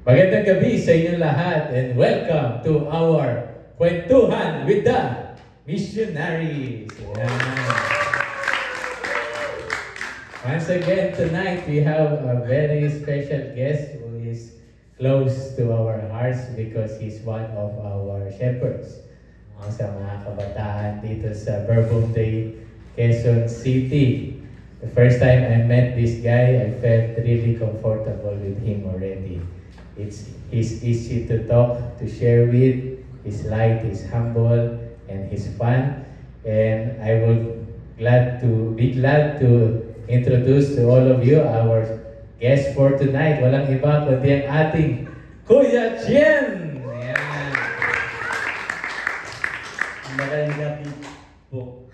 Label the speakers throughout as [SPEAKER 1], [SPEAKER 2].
[SPEAKER 1] Magandang gabi sa inyong lahat and welcome to our Kwentuhan with the Missionaries. Yeah. Once again, tonight we have a very special guest who is close to our hearts because he's one of our shepherds. Sa mga kabataan dito sa Verbum Day, Quezon City. The first time I met this guy, I felt really comfortable with him already. He's easy to talk, to share with. He's light, he's humble, and he's fun. And I will be glad to introduce to all of you our guest for tonight. Walang iba kundi ang ating Kuya Chien! Ayan.
[SPEAKER 2] Magandang gabi po.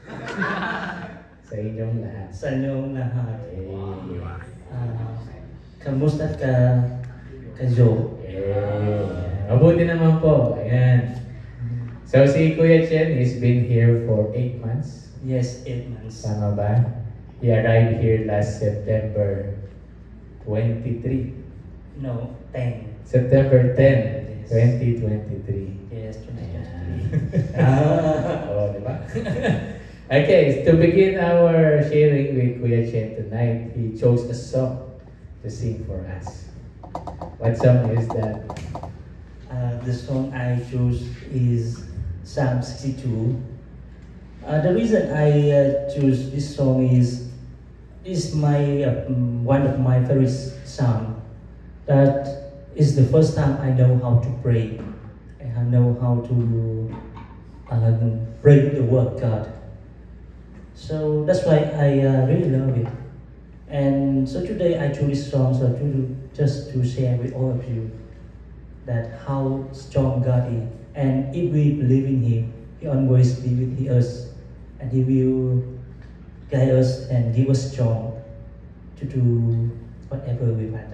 [SPEAKER 1] Sa inyong lahat.
[SPEAKER 2] Sa inyong lahat. Kamusta ka Joe?
[SPEAKER 1] Mabuti naman po. Ayan. So si Kuya Chien has been here for 8 months.
[SPEAKER 2] Yes, 8 months.
[SPEAKER 1] Tama ba? He arrived here last September 23.
[SPEAKER 2] No, 10.
[SPEAKER 1] September 10,
[SPEAKER 2] Yes.
[SPEAKER 1] 2023.
[SPEAKER 2] Yes, 2023.
[SPEAKER 1] Oh, diba? Okay, to begin our sharing with Kuya Chien tonight, he chose a song to sing for us. What song is that?
[SPEAKER 2] The song I chose is Psalm 62. The reason I choose this song is my one of my favorite psalm. That is the first time I know how to pray, and I know how to pray the word of God. So that's why I really love it. And so today I chose this song just to share with all of you that how strong God is. And if we believe in Him, He always be with us, and He will guide us and give us strength to do whatever we want.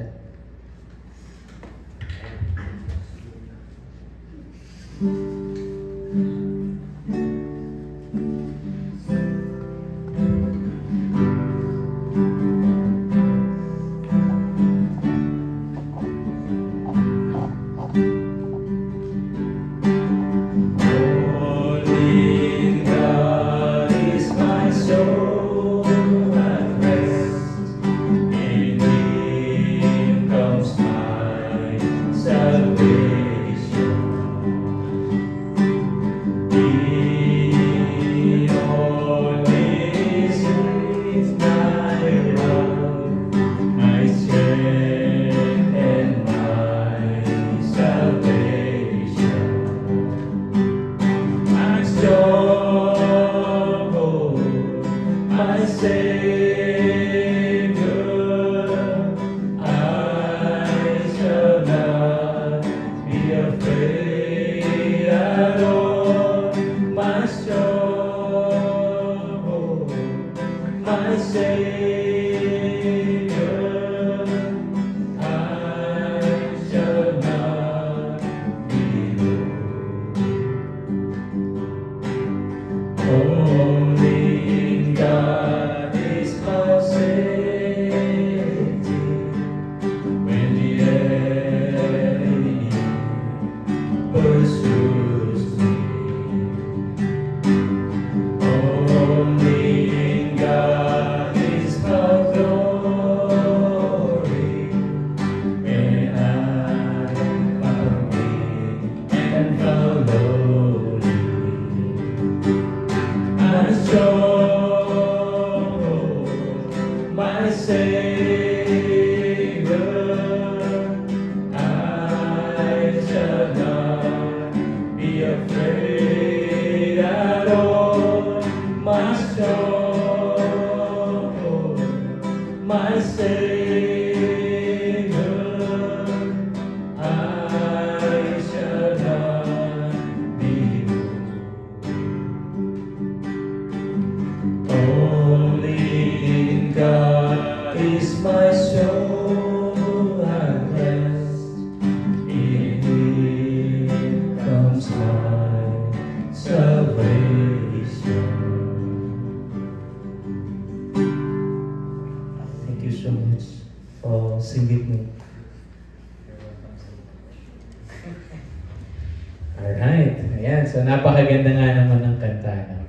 [SPEAKER 1] Alright, ayan. So napakaganda nga naman ng kanta na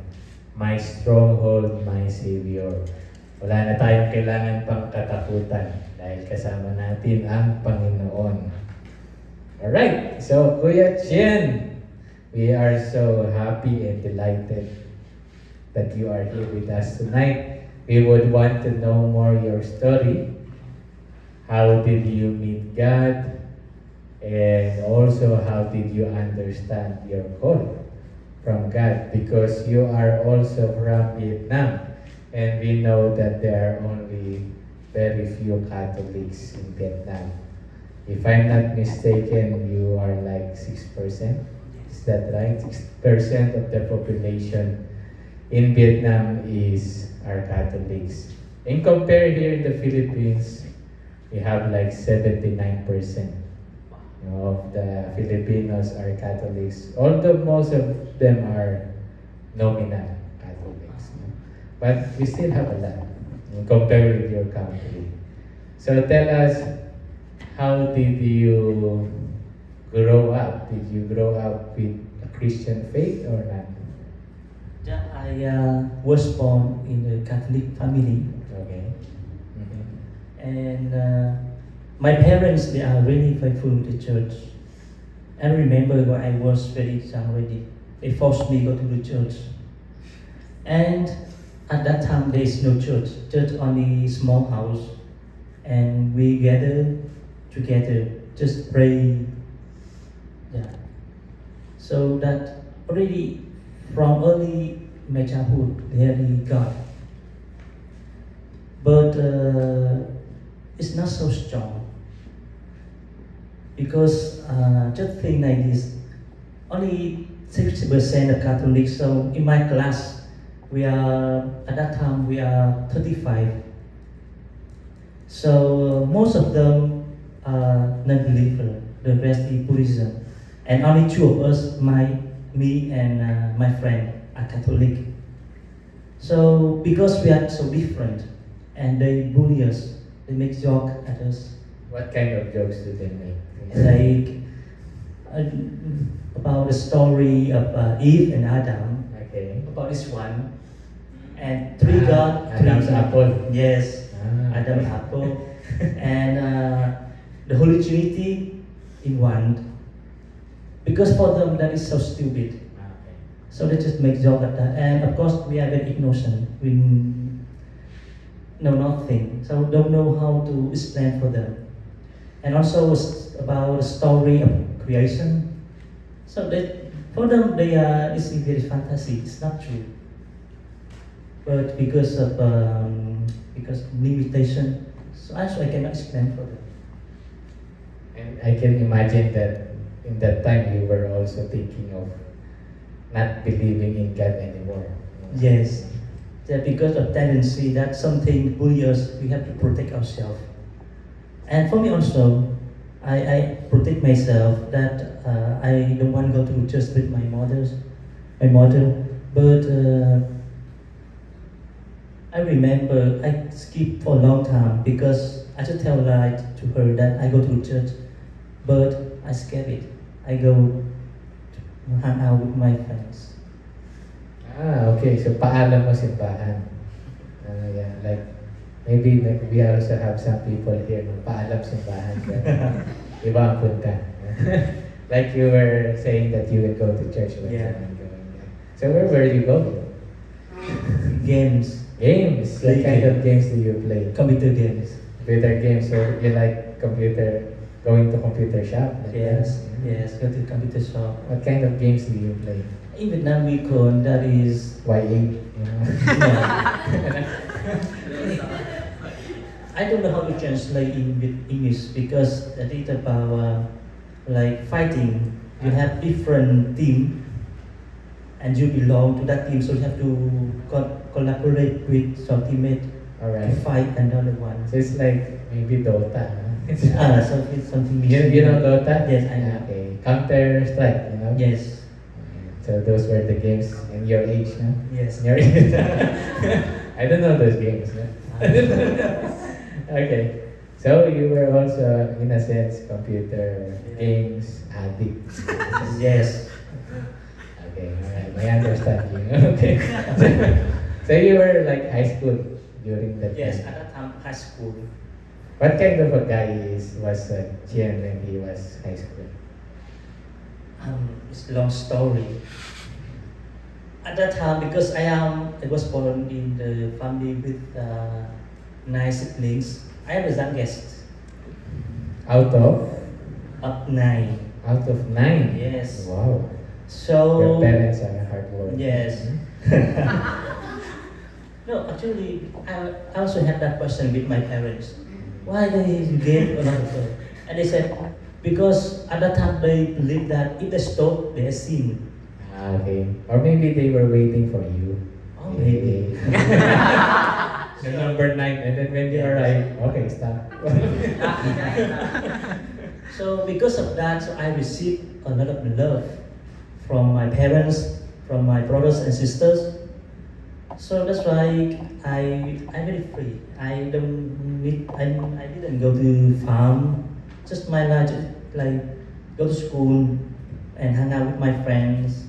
[SPEAKER 1] My Stronghold, My Savior. Wala na tayong kailangan pang katakutan dahil kasama natin ang Panginoon. Alright, so Kuya Chien, we are so happy and delighted that you are here with us tonight. We would want to know more your story. How did you meet God? And also, how did you understand your call from God? Because you are also from Vietnam, and we know that there are only very few Catholics in Vietnam. If I'm not mistaken, you are like 6%. Is that right? 6% of the population in Vietnam are Catholics. And compare here in the Philippines, we have like 79% of the Filipinos are Catholics, although most of them are nominal Catholics. But we still have a lot compared with your country. So tell us, how did you grow up? Did you grow up with a Christian faith or not?
[SPEAKER 2] Yeah, I was born in a Catholic family.
[SPEAKER 1] Okay.
[SPEAKER 2] And my parents, they are really faithful to the church. I remember when I was very young already, they forced me to go to the church. And at that time, there is no church, just only small house. And we gather together, just pray. Yeah. So that already from early my childhood, there is God. But it's not so strong. Because just think like this, only 60% of Catholics. So in my class, at that time we are 35. So most of them are non-believer, the rest is Buddhism, and only two of us, me and my friend, are Catholic. So because we are so different, and they bully us, they make joke at us.
[SPEAKER 1] What kind of jokes do they make?
[SPEAKER 2] Like about the story of Eve and Adam.
[SPEAKER 1] Okay.
[SPEAKER 2] About this one, and three God,
[SPEAKER 1] Adam's apple.
[SPEAKER 2] Yes,
[SPEAKER 1] Ah,
[SPEAKER 2] Adam's
[SPEAKER 1] okay.
[SPEAKER 2] apple, and the Holy Trinity in one. Because for them that is so stupid.
[SPEAKER 1] Okay.
[SPEAKER 2] So they just make joke at that, and of course we are very innocent. We know nothing, so don't know how to explain for them. And also about the story of creation. So for them, it's very fantasy. It's not true. But because of limitation, so actually I cannot explain for them.
[SPEAKER 1] And I can imagine that in that time you were also thinking of not believing in God anymore.
[SPEAKER 2] Yes, that because of tendency that something bully us, we have to protect ourselves. And for me also, I protect myself that I don't want to go to church with my mother. But I remember I skipped for a long time because I just tell lie to her that I go to church, but I skip it. I go to hang out with my friends.
[SPEAKER 1] Ah, okay. So paalam mo simbahan. Yeah, like maybe we also have some people here na paalam simbahan. Iba ang punta. Like you were saying that you will go to church when
[SPEAKER 2] Yeah.
[SPEAKER 1] you're going. So where you go?
[SPEAKER 2] Games,
[SPEAKER 1] Games. What kind of games do you play?
[SPEAKER 2] computer games.
[SPEAKER 1] Computer games. So you like going to computer shop? Like
[SPEAKER 2] Yes,
[SPEAKER 1] that?
[SPEAKER 2] yes, go to computer shop.
[SPEAKER 1] What kind of games do you play?
[SPEAKER 2] In Vietnam we call that is
[SPEAKER 1] Y8, you know?
[SPEAKER 2] I don't know how to translate in English because that is about like fighting. You have different team, and you belong to that team, so you have to collaborate with your teammate to
[SPEAKER 1] Alright.
[SPEAKER 2] fight another one.
[SPEAKER 1] So it's like maybe Dota.
[SPEAKER 2] So it's something.
[SPEAKER 1] You know Dota?
[SPEAKER 2] Yes, I know.
[SPEAKER 1] Okay. Counter Strike, you know?
[SPEAKER 2] Yes,
[SPEAKER 1] So those were the games in your age, no?
[SPEAKER 2] yes.
[SPEAKER 1] In your age. I don't know those games. No? Okay. So you were also, in a sense, computer games addict.
[SPEAKER 2] Yes.
[SPEAKER 1] Okay, alright, I understand you. Okay. So you were like high school during that
[SPEAKER 2] Yes,
[SPEAKER 1] time.
[SPEAKER 2] at that time, high school.
[SPEAKER 1] What kind of a guy was Jian when he was high school?
[SPEAKER 2] It's a long story. At that time, because I was born in the family with 9 siblings. I am the youngest
[SPEAKER 1] Out of
[SPEAKER 2] of 9.
[SPEAKER 1] out of 9.
[SPEAKER 2] Yes.
[SPEAKER 1] Wow.
[SPEAKER 2] So
[SPEAKER 1] Your parents are hard work.
[SPEAKER 2] yes. No, actually, I also had that question with my parents. Why they gave a lot of love? And they said, because at that time they believe that if they stop, they are sin.
[SPEAKER 1] Ah, okay. Or maybe they were waiting for you.
[SPEAKER 2] Oh, maybe.
[SPEAKER 1] The number 9, and then when you arrive, okay, stop.
[SPEAKER 2] So because of that, so I received a lot of love from my parents, from my brothers and sisters. So that's why I'm very free. I didn't go to farm. Just my life, like go to school and hang out with my friends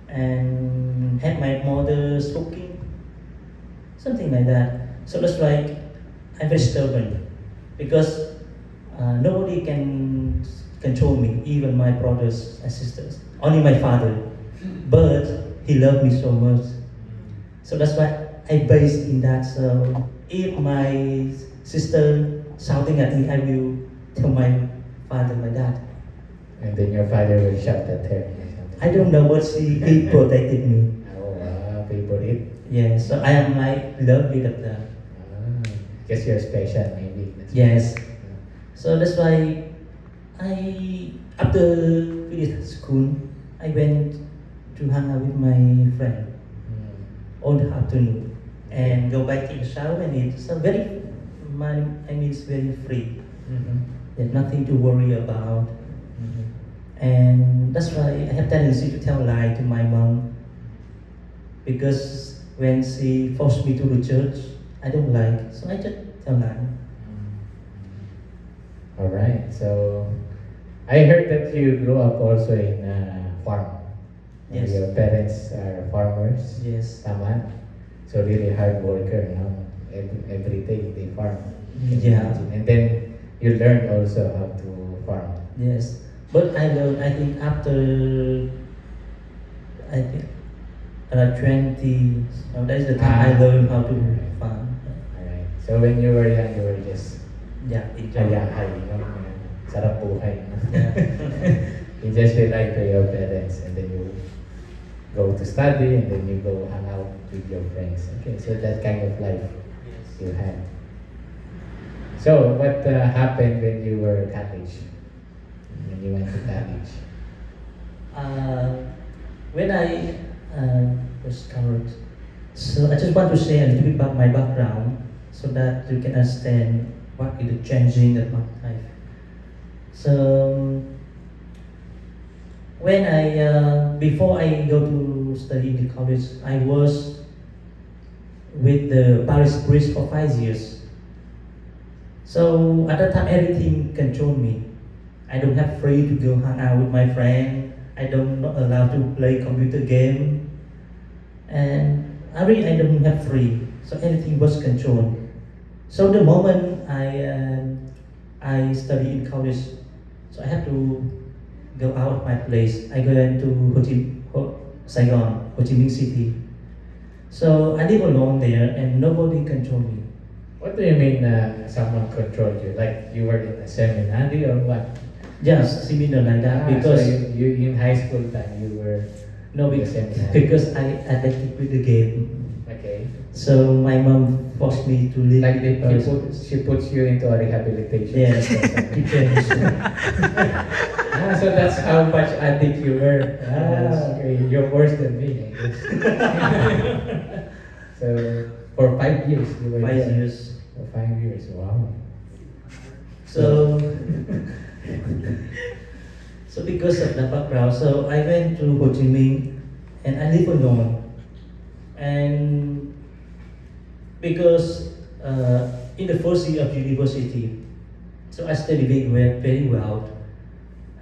[SPEAKER 2] and help my mother's cooking, something like that. So that's why I'm very stubborn because nobody can control me, even my brothers and sisters. Only my father, but he loved me so much. So that's why I based in that. So if my sister shouting at me, I will tell my father, my dad.
[SPEAKER 1] And then your father will shout at her. Or something.
[SPEAKER 2] I don't know what he protected me.
[SPEAKER 1] Oh, wow, favorite.
[SPEAKER 2] Yeah, so I am like loved with that.
[SPEAKER 1] Ah, guess you're special, maybe. That's
[SPEAKER 2] Yes.
[SPEAKER 1] why.
[SPEAKER 2] So that's why after finish school, I went to hang out with my friend all the afternoon and go back to the shower and it's it's very free.
[SPEAKER 1] Mm-hmm.
[SPEAKER 2] There's nothing to worry about.
[SPEAKER 1] Mm-hmm.
[SPEAKER 2] And that's why I have tendency to tell lie to my mom because when she forced me to the church, I don't like, so I just tell lie.
[SPEAKER 1] All right. So I heard that you grew up also in a farm.
[SPEAKER 2] Yes.
[SPEAKER 1] Your parents are farmers.
[SPEAKER 2] Yes.
[SPEAKER 1] Tama. So really hard worker, no? Every day they farm. Can you
[SPEAKER 2] Yeah.
[SPEAKER 1] imagine? And then you learned also how to farm.
[SPEAKER 2] Yes. But I learned, I think after, I think, 20, so that is the time I learned how to farm.
[SPEAKER 1] Alright. So when you were young, you were just
[SPEAKER 2] Yeah,
[SPEAKER 1] hayahay, no? Sarap buhay, no?
[SPEAKER 2] Yeah.
[SPEAKER 1] You just rely to your parents and then you go to study and then you go hang out with your friends. Okay, so that kind of life you had. So what happened when you were college? When you went to college?
[SPEAKER 2] When I was covered, so I just want to say a little bit about my background so that you can understand what is the changing of my life. So when before I go to study in the college, I was with the Paris priest for 5 years. So at that time, everything controlled me. I don't have free to go hang out with my friend. I don't not allowed to play computer game, and I don't have free. So everything was controlled. So the moment I study in college, so I have to go out of my place. I go into Saigon, Ho Chi Minh City. So I live alone there, and nobody control me.
[SPEAKER 1] What do you mean someone controlled you? Like you were in a seminary or what?
[SPEAKER 2] Just similar like that because
[SPEAKER 1] so you in high school time you were
[SPEAKER 2] no,
[SPEAKER 1] in the
[SPEAKER 2] because,
[SPEAKER 1] seminary.
[SPEAKER 2] because I addicted with the game.
[SPEAKER 1] Okay.
[SPEAKER 2] So my mom forced me to leave.
[SPEAKER 1] Like
[SPEAKER 2] the
[SPEAKER 1] she puts you into a rehabilitation.
[SPEAKER 2] Yes,
[SPEAKER 1] center.
[SPEAKER 2] it changed.
[SPEAKER 1] So that's how much addict you were.
[SPEAKER 2] Yes.
[SPEAKER 1] Okay, you're worse than me, I guess. So for 5 years you were
[SPEAKER 2] 5
[SPEAKER 1] there.
[SPEAKER 2] years.
[SPEAKER 1] For 5 years, wow.
[SPEAKER 2] So, so because of the background, so I went to Ho Chi Minh and I live alone. And because in the first year of university, so I studied very well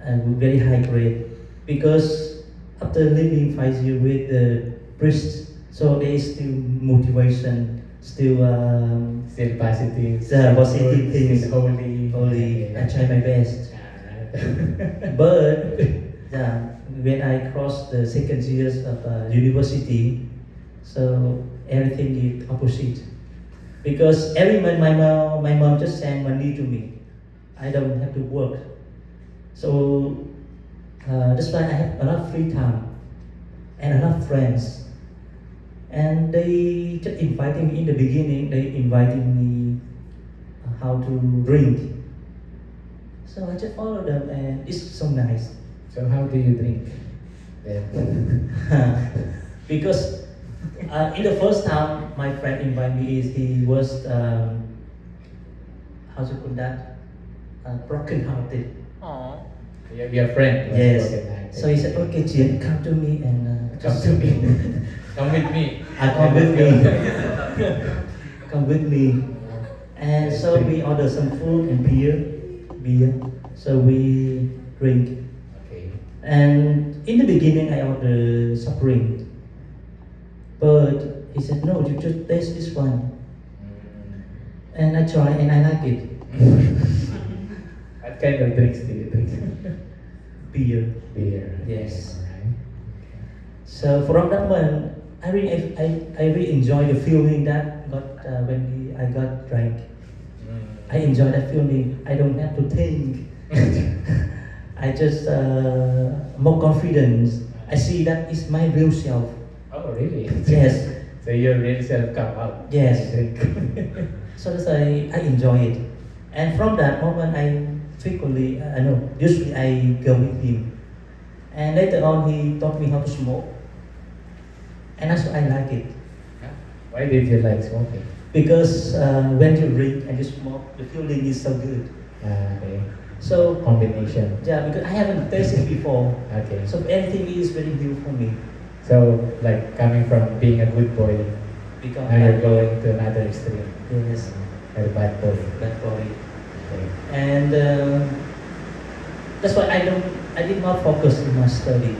[SPEAKER 2] and very high grade because after living 5 years with the priests, so there is still motivation, still
[SPEAKER 1] Still positive.
[SPEAKER 2] the positive things.
[SPEAKER 1] Still holy.
[SPEAKER 2] Only I try my best.
[SPEAKER 1] Alright.
[SPEAKER 2] But yeah, when I crossed the second years of university, so everything is opposite. Because every month my mom just send money to me. I don't have to work. So that's why I have a lot of free time and a lot of friends. And they just inviting me in the beginning. They invited me how to drink. So I just follow them, and it's so nice.
[SPEAKER 1] So how do you drink?
[SPEAKER 2] Because in the first time my friend invited me, he was how to put that, broken hearted.
[SPEAKER 3] Aww.
[SPEAKER 1] Your friend was
[SPEAKER 2] Yes.
[SPEAKER 1] broken-hearted.
[SPEAKER 2] So he said, "Okay, Jian, come to me and
[SPEAKER 1] Come to me. Come with me.
[SPEAKER 2] Come with me. Come with me." And so we order some food and beer. So we drink.
[SPEAKER 1] Okay.
[SPEAKER 2] And in the beginning, I ordered soft drink, but he said, "No, you just taste this one." And I try, and I like it.
[SPEAKER 1] What kind of drinks do you drink?
[SPEAKER 2] Beer.
[SPEAKER 1] Beer.
[SPEAKER 2] Yes.
[SPEAKER 1] Alright.
[SPEAKER 2] So from that one, I really enjoy the feeling that got I got drank. I enjoy that feeling. I don't have to think. I just more confidence. I see that is my real self.
[SPEAKER 1] Oh, really?
[SPEAKER 2] Yes.
[SPEAKER 1] So your real self come out.
[SPEAKER 2] Yes.
[SPEAKER 1] Drink.
[SPEAKER 2] So that's why I enjoy it. And from that moment, usually I go with him. And later on, he taught me how to smoke. And that's why I like it.
[SPEAKER 1] Why did you like smoking?
[SPEAKER 2] Because when you drink and you smoke, the feeling is so good.
[SPEAKER 1] Okay.
[SPEAKER 2] So,
[SPEAKER 1] Combination.
[SPEAKER 2] yeah, because I haven't tasted before.
[SPEAKER 1] Okay.
[SPEAKER 2] So everything is very new for me.
[SPEAKER 1] So, like coming from being a good boy,
[SPEAKER 2] Because
[SPEAKER 1] now you're going to another extreme.
[SPEAKER 2] yes,
[SPEAKER 1] A bad boy.
[SPEAKER 2] that body.
[SPEAKER 1] Okay.
[SPEAKER 2] And that's why I did not focus in my study.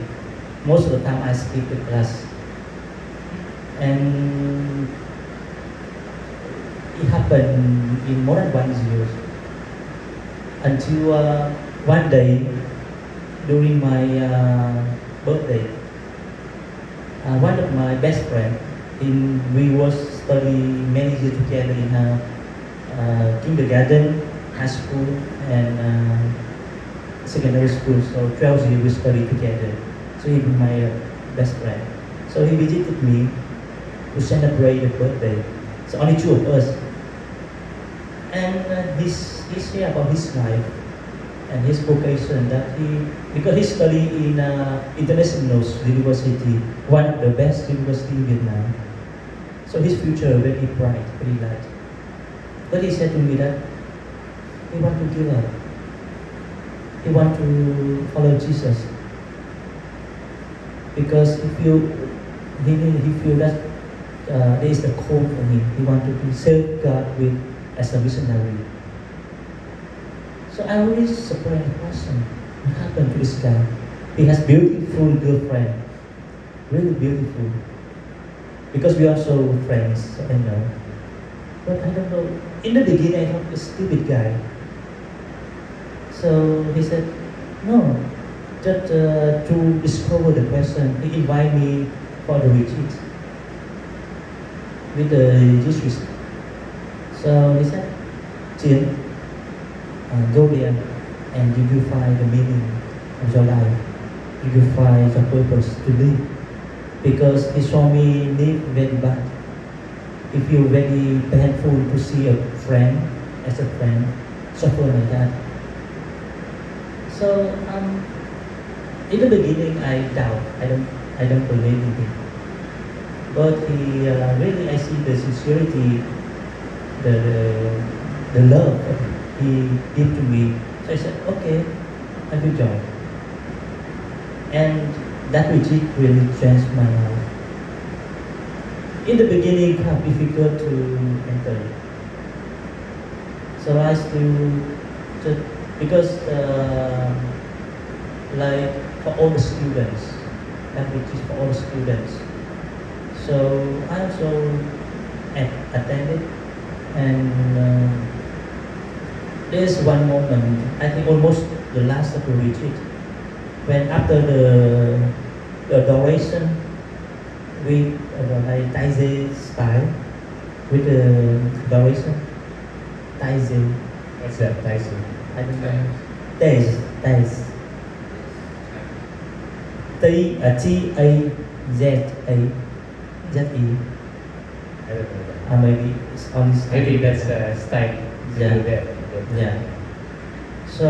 [SPEAKER 2] Most of the time I skip the class. And it happened in more than 1 year. Until one day, during my birthday, one of my best friends, we was studying many years together in kindergarten, high school, and secondary school. So 12 years we studied together. So he was my best friend. So he visited me to celebrate the birthday. So only two of us. And he shared about his life and his vocation that because he studied in international university, one of the best university in Vietnam. So his future very bright, very light. But he said to me that he want to give up. He want to follow Jesus because he feel that there is a call for him. He want to serve God as a missionary. So I always surprised the person. What happened to this guy? He has beautiful girlfriend, really beautiful. Because we are so friends, so I know. But I don't know. In the beginning, I thought a stupid guy. So he said, no, just to discover the person, he invited me for the retreat with the Jesus. So he said, Jian, go there and you will find the meaning of your life. You will find your purpose to live. Because he saw me live very bad. He feel very painful to see a friend, as a friend, suffer like that. So in the beginning I doubt, I don't believe in him. But he really, I see the sincerity, the love he gave to me. So I said, okay, I will join. And that retreat really changed my life. In the beginning, it was difficult to enter. So I still just because like for all the students, that we teach for all the students. So I also attended, and there's one moment, I think almost the last of the retreat, when after the adoration with like Taizé style, with the adoration, Taizé,
[SPEAKER 1] What's that, Tyson?
[SPEAKER 2] I don't know, Taizé, T-A-Z-A-Z-E,
[SPEAKER 1] I don't know that.
[SPEAKER 2] maybe it's only
[SPEAKER 1] Maybe that's a style to
[SPEAKER 2] Yeah.
[SPEAKER 1] do that.
[SPEAKER 2] Yeah. So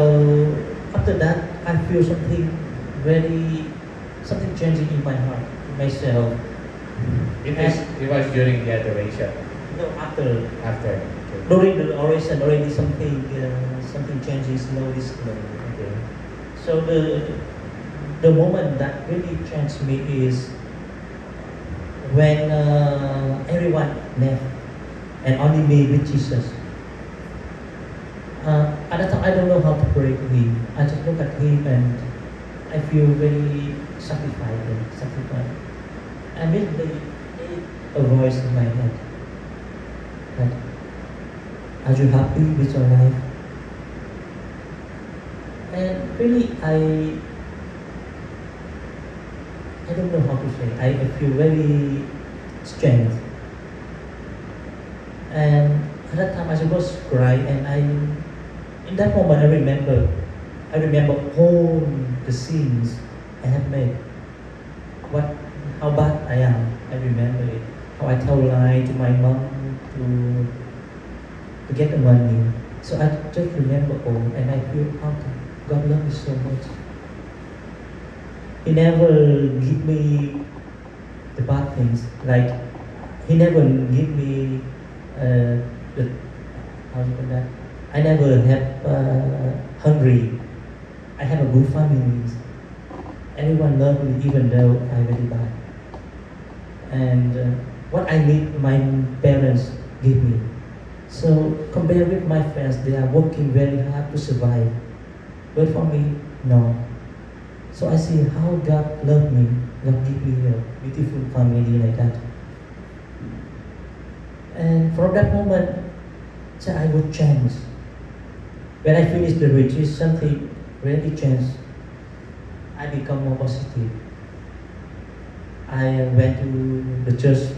[SPEAKER 2] after that, I feel something something changing in my heart, in myself.
[SPEAKER 1] It was during the adoration.
[SPEAKER 2] No, after
[SPEAKER 1] After.
[SPEAKER 2] during the oration, already something changing slowly, slowly.
[SPEAKER 1] Okay.
[SPEAKER 2] So the moment that really changed me is when everyone left and only me with Jesus. At that time, I don't know how to pray to Him. I just look at Him and I feel very satisfied. And immediately a voice in my head that, are you happy with your life? And really, I don't know how to say. I feel very strange. And at that time, I supposed to cry, and in that moment, I remember all the sins I have made. How bad I am. I remember it. How I tell lie to my mom to get the money. So I just remember all, and I feel how God loves me so much. He never give me the bad things. Like He never give me the how you call that. I never have hungry. I have a good family. Everyone loves me even though I'm very bad. And what I need, my parents give me. So compared with my friends, they are working very hard to survive. But for me, no. So I see how God loved me, God give me a beautiful family like that. And from that moment, so I would change. When I finish the retreat, something really changed. I become more positive. I went to the church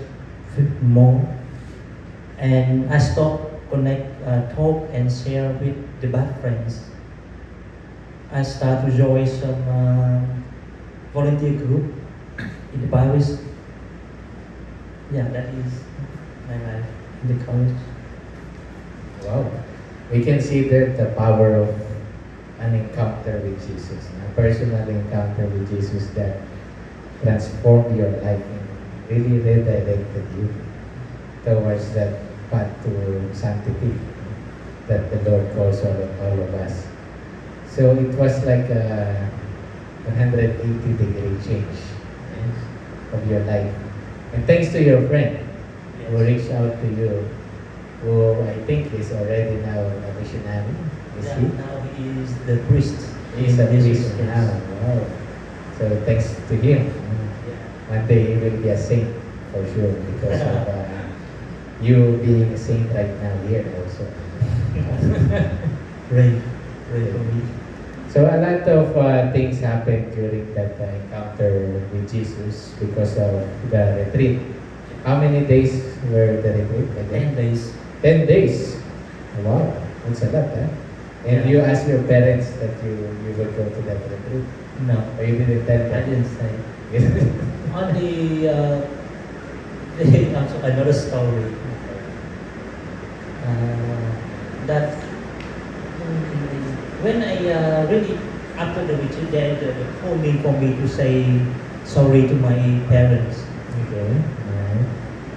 [SPEAKER 2] more, and I stopped talk and share with the bad friends. I start to join some volunteer group in the Paris. Yeah, that is my life in the college.
[SPEAKER 1] Wow. We can see there the power of an encounter with Jesus, a personal encounter with Jesus that transformed your life and really redirected you towards that path to sanctity that the Lord calls all of us. So it was like a 180-degree change of your life. And thanks to your friend who reached out to you, who I think is already now a missionary. Is
[SPEAKER 2] Yeah,
[SPEAKER 1] he?
[SPEAKER 2] now he is the priest.
[SPEAKER 1] He's a
[SPEAKER 2] in this
[SPEAKER 1] priest
[SPEAKER 2] place.
[SPEAKER 1] now. Wow. So thanks to him.
[SPEAKER 2] Yeah.
[SPEAKER 1] One day he will be a saint for sure because of you being a saint right now here also.
[SPEAKER 2] Pray for me.
[SPEAKER 1] So a lot of things happened during that encounter with Jesus because of the retreat. How many days were the retreat?
[SPEAKER 2] 10 days.
[SPEAKER 1] 10 days. Wow, that's a lot, huh? And
[SPEAKER 2] Yeah.
[SPEAKER 1] you asked your parents that you will go to that retreat?
[SPEAKER 2] No,
[SPEAKER 1] Or you didn't tell
[SPEAKER 2] I
[SPEAKER 1] them?
[SPEAKER 2] didn't say. Only also another story. That when I really after the retreat, they called me for me to say sorry to my parents,
[SPEAKER 1] Okay. Alright.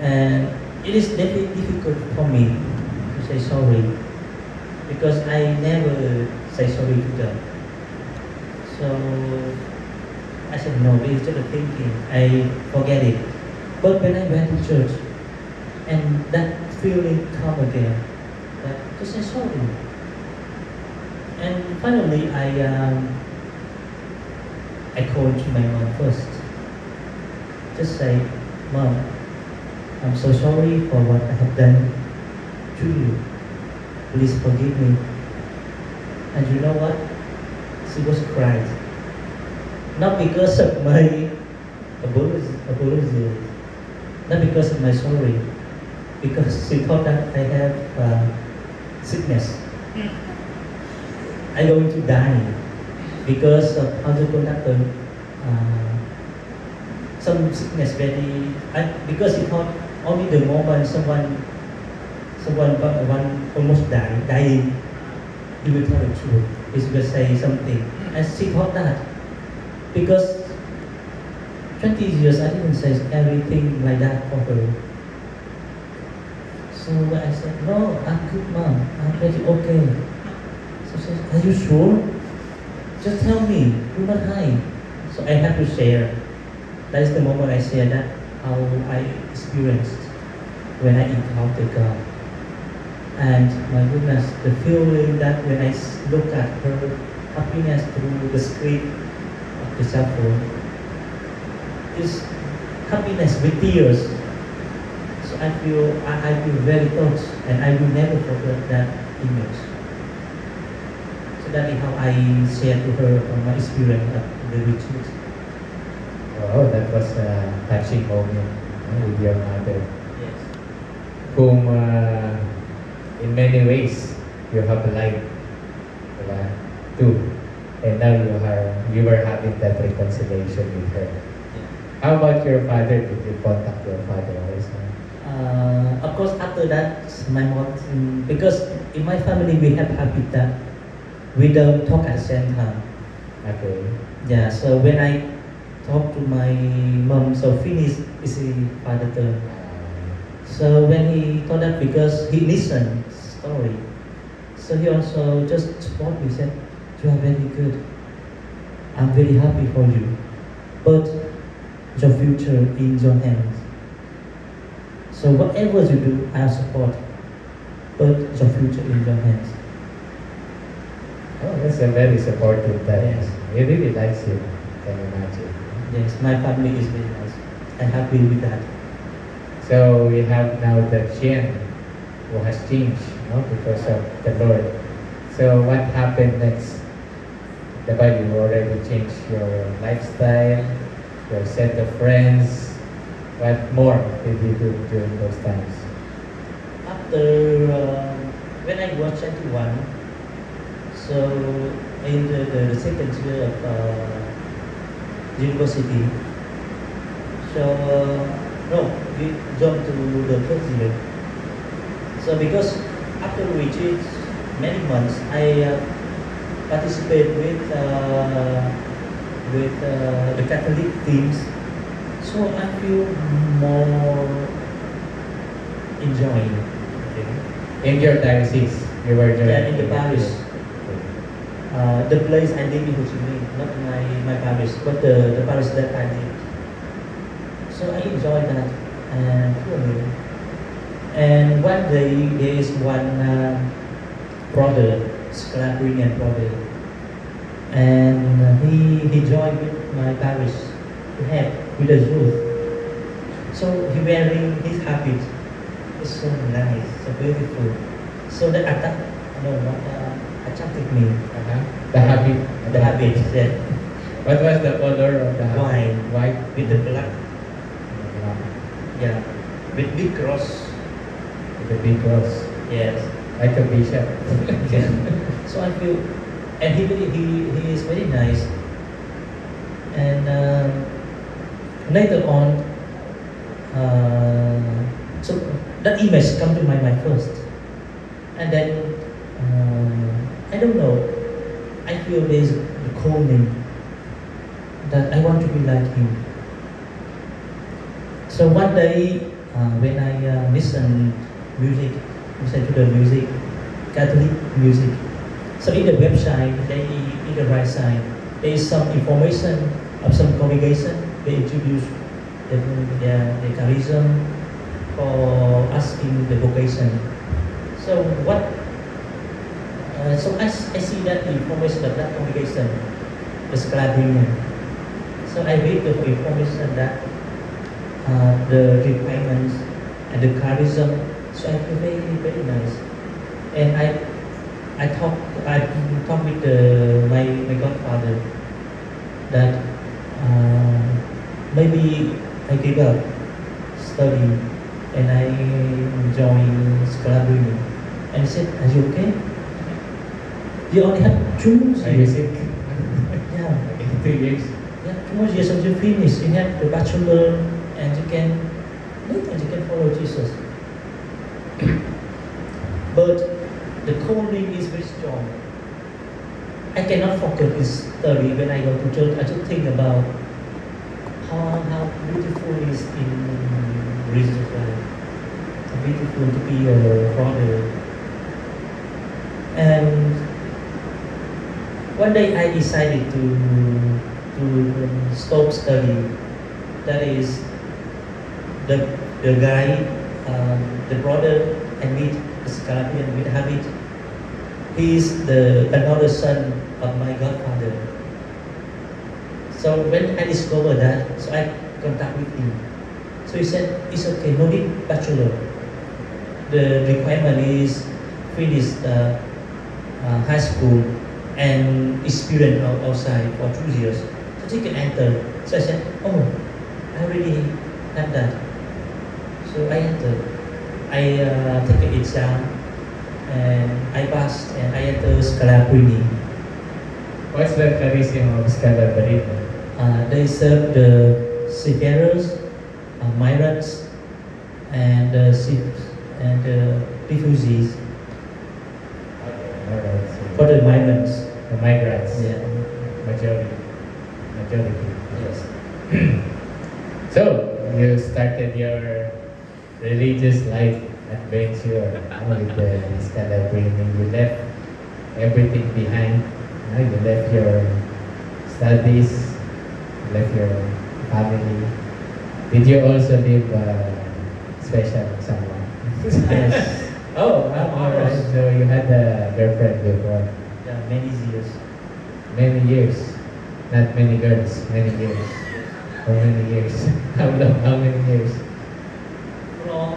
[SPEAKER 2] and it is definitely difficult for me to say sorry because I never say sorry to them. So I said no, it's just a thinking. I forget it. But when I went to church, and that feeling come again, that to say sorry. And finally, I called to my mom first, just say, Mom, I'm so sorry for what I have done to you. Please forgive me. And you know what? She was crying. Not because of my apology, not because of my sorry, because she thought that I have sickness. I'm going to die because of how to conduct some sickness because he thought only the moment one almost dying, he will tell the truth. He will say something, and she thought that because 20 years I didn't say everything like that for her. So I said, no, I'm good, Mom. I'm pretty okay. So she said, are you sure? Just tell me. Do not hide. So I have to share. That is the moment I share that how I experienced when I encountered God. And my goodness, the feeling that when I look at her happiness through the screen of the cell phone is happiness with tears. So I feel very touched, and I will never forget that image. So that is how I share to her my experience at the retreat.
[SPEAKER 1] Oh, that was a touching moment with your mother,
[SPEAKER 2] Yes.
[SPEAKER 1] whom in many ways you have light too. And now you were having that reconciliation with her.
[SPEAKER 2] Yeah.
[SPEAKER 1] How about your father? Did you contact your father also?
[SPEAKER 2] Of course, after that, my mom, because in my family we have habit that we don't talk at the same time.
[SPEAKER 1] Okay.
[SPEAKER 2] Yeah, so when I talk to my mom, so finish is the father term. So when he thought that because he listened story, so he also just support me, said, you are very good. I'm very happy for you. But your future in your hands. So whatever you do, I'll support. But your future in your hands.
[SPEAKER 1] Oh, that's a very supportive dad.
[SPEAKER 2] Yes.
[SPEAKER 1] He really likes you, can you imagine?
[SPEAKER 2] Yes, my family is very nice. I'm happy with that.
[SPEAKER 1] So we have now the Chien who has changed because of the Lord. So what happened next? The Bible, you already changed your lifestyle, your set of friends. What more did you do during those times?
[SPEAKER 2] After when I was 21, so in the second year of university, so no, we jumped to the first year. So because after retreat, many months, I participate with the Catholic teams. So I feel more enjoying. Okay.
[SPEAKER 1] In your diocese, you were doing
[SPEAKER 2] Yeah, in the parish. The place I live in Ho Chi Minh, not my parish, but the parish that I live. So I enjoy that and fully. And one day there is one brother, Scalabrinian brother, and he joined with my parish to help with the youth. So he wearing his habit. It's so nice, so beautiful. So that attracted me.
[SPEAKER 1] The habit.
[SPEAKER 2] The habit, yeah.
[SPEAKER 1] What was the color of the habit?
[SPEAKER 2] White.
[SPEAKER 1] White
[SPEAKER 2] With the black, yeah. With big cross,
[SPEAKER 1] with the big cross,
[SPEAKER 2] yes.
[SPEAKER 1] like a bishop.
[SPEAKER 2] Yeah. So I feel, and he is very nice. And later on, so that image come to my mind first, and then I don't know. I feel there's a calling that I want to be like him. So one day, when I listen to the music, Catholic music. So in the website, in the right side, there is some information of some congregation. They introduce the charism for asking the vocation. So so I see that information of that congregation, the Scalabrinian. So I read the information that the requirements and the charism. So I feel very, very nice. And I talked with my godfather that maybe I give up study and I join Scalabrini. And he said, "Are you okay? You only have 2
[SPEAKER 1] Are you sick?
[SPEAKER 2] Yeah,
[SPEAKER 1] Okay, 2 years.
[SPEAKER 2] yeah, 2 more years until you finish. You have the bachelor and you can follow Jesus." But the calling is very strong. I cannot focus in study when I go to church. I just think about how beautiful it is in religious life. How beautiful to be a brother. And one day I decided to stop study. That is the guy, the brother I meet, the Scalapian with Habit. He is another son of my godfather. So when I discovered that, so I contact with him. So he said, "It's okay, no need bachelor. The requirement is finish high school and experience outside for 2 years. So you can enter." So I said, "Oh, I already have that." So I entered. I take an exam and I passed and I entered Scalabrini.
[SPEAKER 1] What's the charisma of Scalabrini?
[SPEAKER 2] They serve the seafarers, migrants, and refugees.
[SPEAKER 1] Alright,
[SPEAKER 2] For the migrants.
[SPEAKER 1] the migrants.
[SPEAKER 2] Yeah.
[SPEAKER 1] Majority.
[SPEAKER 2] Yes.
[SPEAKER 1] So, you started your religious life adventure with the Scalabrini. You left everything behind. You left your studies, you left your family. Did you also live special someone?
[SPEAKER 2] Yes.
[SPEAKER 1] Oh, alright. So you had a girlfriend before.
[SPEAKER 2] Yeah, many years.
[SPEAKER 1] Many years. Not many girls, many years. How many years? How long? How many years?
[SPEAKER 2] From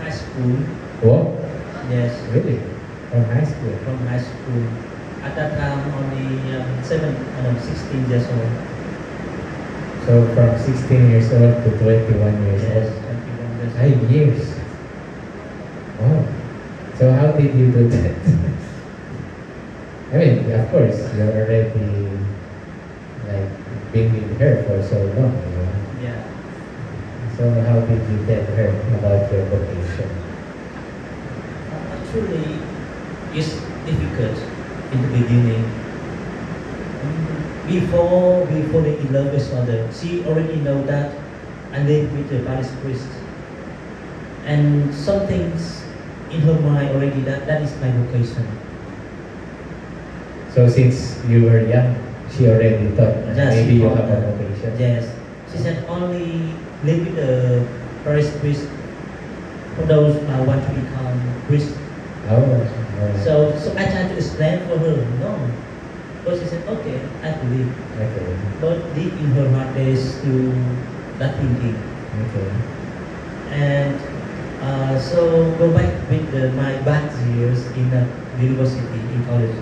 [SPEAKER 2] high school.
[SPEAKER 1] What?
[SPEAKER 2] Yes.
[SPEAKER 1] Really? From high school?
[SPEAKER 2] From high school. At that time, only 16 years old.
[SPEAKER 1] So from 16 years old to 21 years
[SPEAKER 2] Yes,
[SPEAKER 1] old.
[SPEAKER 2] 21 years
[SPEAKER 1] 5 years. Wow. So how did you do that? I mean, of course, you're already like been with her for so long, you know?
[SPEAKER 2] Yeah.
[SPEAKER 1] So how did you tell her about your vocation?
[SPEAKER 2] Actually, it's difficult in the beginning. Before we fall in love with other, she already know that I live with the parish priest. And some things in her mind already that is my vocation.
[SPEAKER 1] So since you were young, she already thought that
[SPEAKER 2] Yes,
[SPEAKER 1] maybe
[SPEAKER 2] she
[SPEAKER 1] you
[SPEAKER 2] thought
[SPEAKER 1] have a
[SPEAKER 2] that.
[SPEAKER 1] vocation.
[SPEAKER 2] Yes. She said only live with the parish priest for those who want to become priest.
[SPEAKER 1] Oh, alright.
[SPEAKER 2] So I tried to explain for her, no. But she said, okay, I believe.
[SPEAKER 1] Okay.
[SPEAKER 2] But deep in her heart there is still that thinking.
[SPEAKER 1] Okay.
[SPEAKER 2] And so go back with my back years in the university, in college.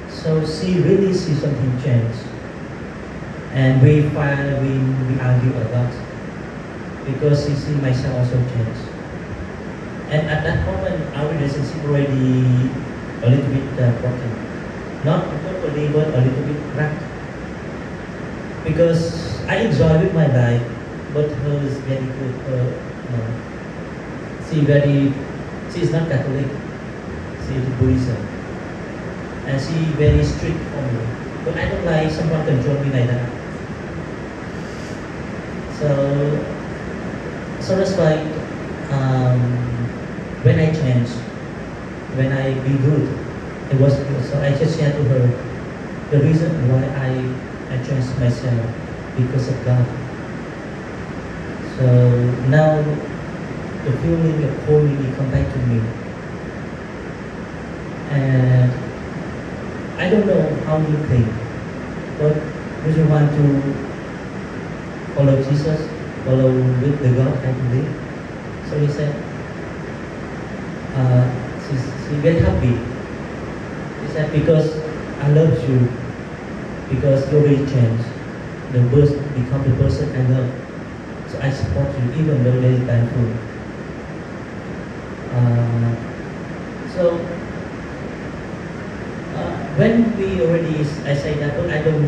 [SPEAKER 2] So she really sees something change. And we argue a lot. Because she see myself also change. And at that moment, our relationship already a little bit broken. Not totally, but a little bit cracked. Because I enjoy with my life, but her is very good. No. She is not Catholic. She is Buddhism. And she very strict for me. But I don't like someone control me like that. So that's why when I change, when I be good, it was good. So I just said to her, the reason why I changed myself because of God. So now the feeling of calling come back to me. And I don't know how you think, but do you want to follow Jesus? follow with the God I believe. So he said, she very happy. He said, because I love you, because you already changed. The person become the person I love. So I support you even though there is painful. So when we already, I say that, but I don't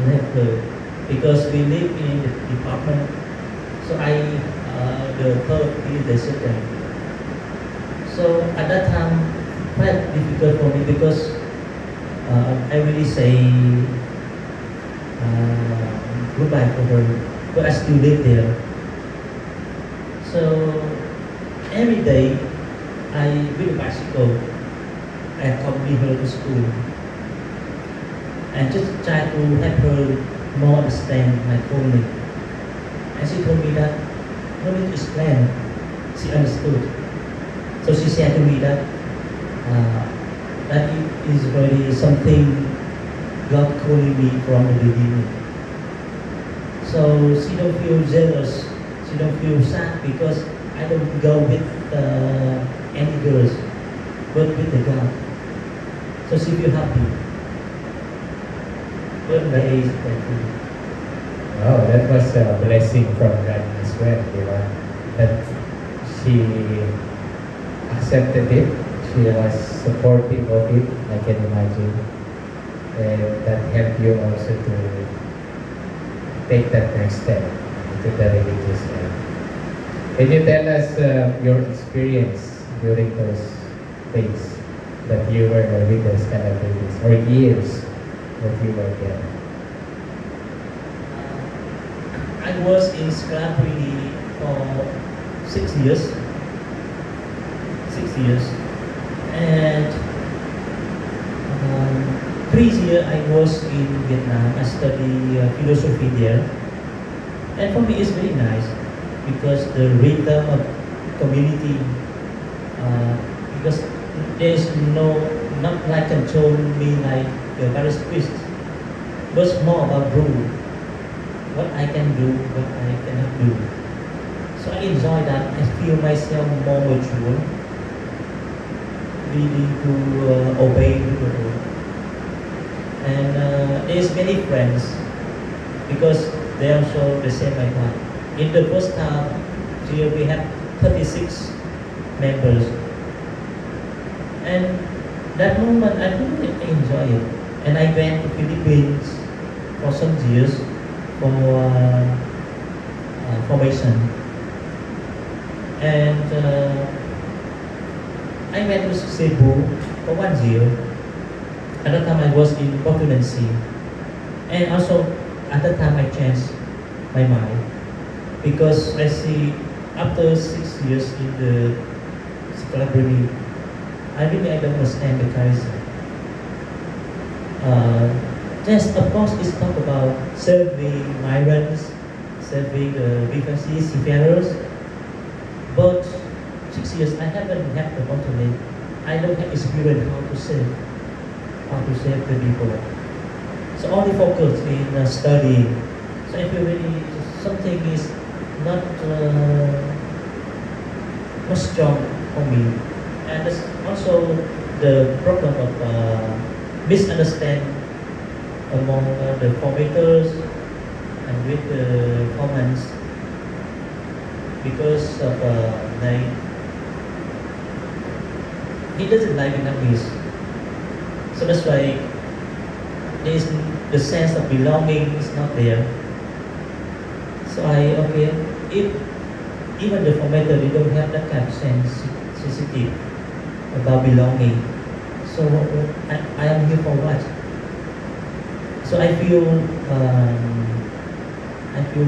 [SPEAKER 2] have her because we live in the department. So the third is the second. So at that time, quite difficult for me because I really say goodbye for her, but I still live there. So every day, I with a bicycle, I accompany her to school and just try to help her more understand my calling. And she told me that no need to explain, she understood. So she said to me that that it is really something God calling me from the beginning. So she don't feel jealous, she don't feel sad because I don't go with any girls, but with the God. So she feel happy. But very thankful.
[SPEAKER 1] Oh, that was a blessing from God as well, that she accepted it. She was supportive of it, I can imagine. And that helped you also to take that next step into the religious life. Can you tell us your experience during those days that you were with the Scalabrides, or years that you were there?
[SPEAKER 2] I was in Scalabrine for 6 years. 6 years. And 3 years I was in Vietnam. I studied philosophy there. And for me it's very nice because the rhythm of community, because there's not like control me like the Paris priest, but it's more about rule. What I can do, what I cannot do. So I enjoy that. I feel myself more mature, really to obey the rule. And there's many friends because they also the same like that. In the first half year we have 36 members, and that moment I really enjoy it. And I went to Philippines for some years for formation, and I went to Cebu for 1 year. At that time I was in Portuense, and also at that time I changed my mind because I see after 6 years in the Scalabrine, I don't understand the charisma. Yes, of course, it's talk about serving migrants, serving the refugees, seafarers. But 6 years, I haven't had the opportunity. I don't have experience how to save the people. So only focus in studying. So I feel really something is not strong for me. And there's also the problem of misunderstanding among the formators and with the comments because of he doesn't like Vietnamese. So that's why there's the sense of belonging is not there. So if even the formator they don't have that kind of sensitivity about belonging. So I am here for what? So I feel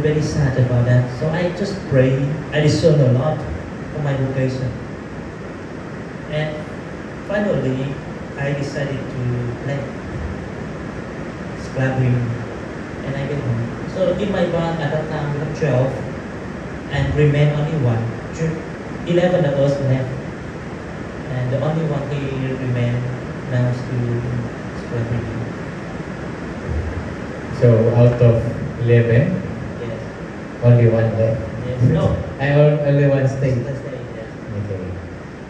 [SPEAKER 2] very sad about that. So I just pray. I discern a lot for my vocation. And finally, I decided to let Scalabrine, and I get home. So in my band at that time we have 12, and remain only one. 11 of us left, and the only one he remained now still Scalabrine.
[SPEAKER 1] So out of 11,
[SPEAKER 2] Yes.
[SPEAKER 1] Only one left.
[SPEAKER 2] Yes. No.
[SPEAKER 1] Only one stayed.
[SPEAKER 2] Let's say, yes.
[SPEAKER 1] Okay.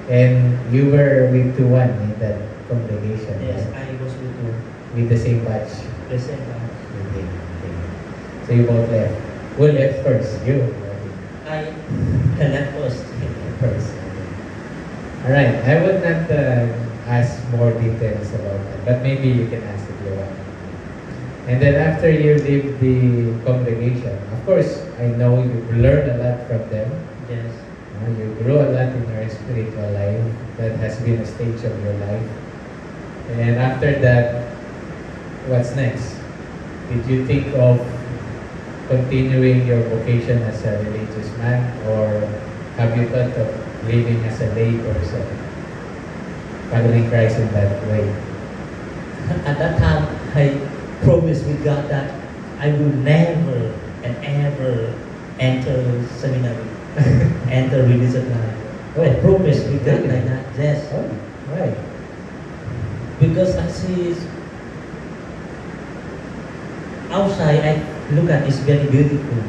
[SPEAKER 1] And you were with Tuan in that congregation,
[SPEAKER 2] Yes,
[SPEAKER 1] right?
[SPEAKER 2] I was with you.
[SPEAKER 1] With the same batch.
[SPEAKER 2] The same time.
[SPEAKER 1] Okay. Okay. So you both left. Who left first? You.
[SPEAKER 2] I left first.
[SPEAKER 1] First. Okay. All right. I would not ask more details about that, but maybe you can ask if you want. And then after you leave the congregation, of course, I know you learned a lot from them.
[SPEAKER 2] Yes.
[SPEAKER 1] You grew a lot in your spiritual life. That has been a stage of your life. And after that, what's next? Did you think of continuing your vocation as a religious man, or have you thought of living as a lay person, following Christ in that way?
[SPEAKER 2] At that time, I promised with God that I will never and ever enter seminary, enter religious life. I promised with God like that. Yes.
[SPEAKER 1] Oh, right.
[SPEAKER 2] Because I see outside, I look at it's very beautiful,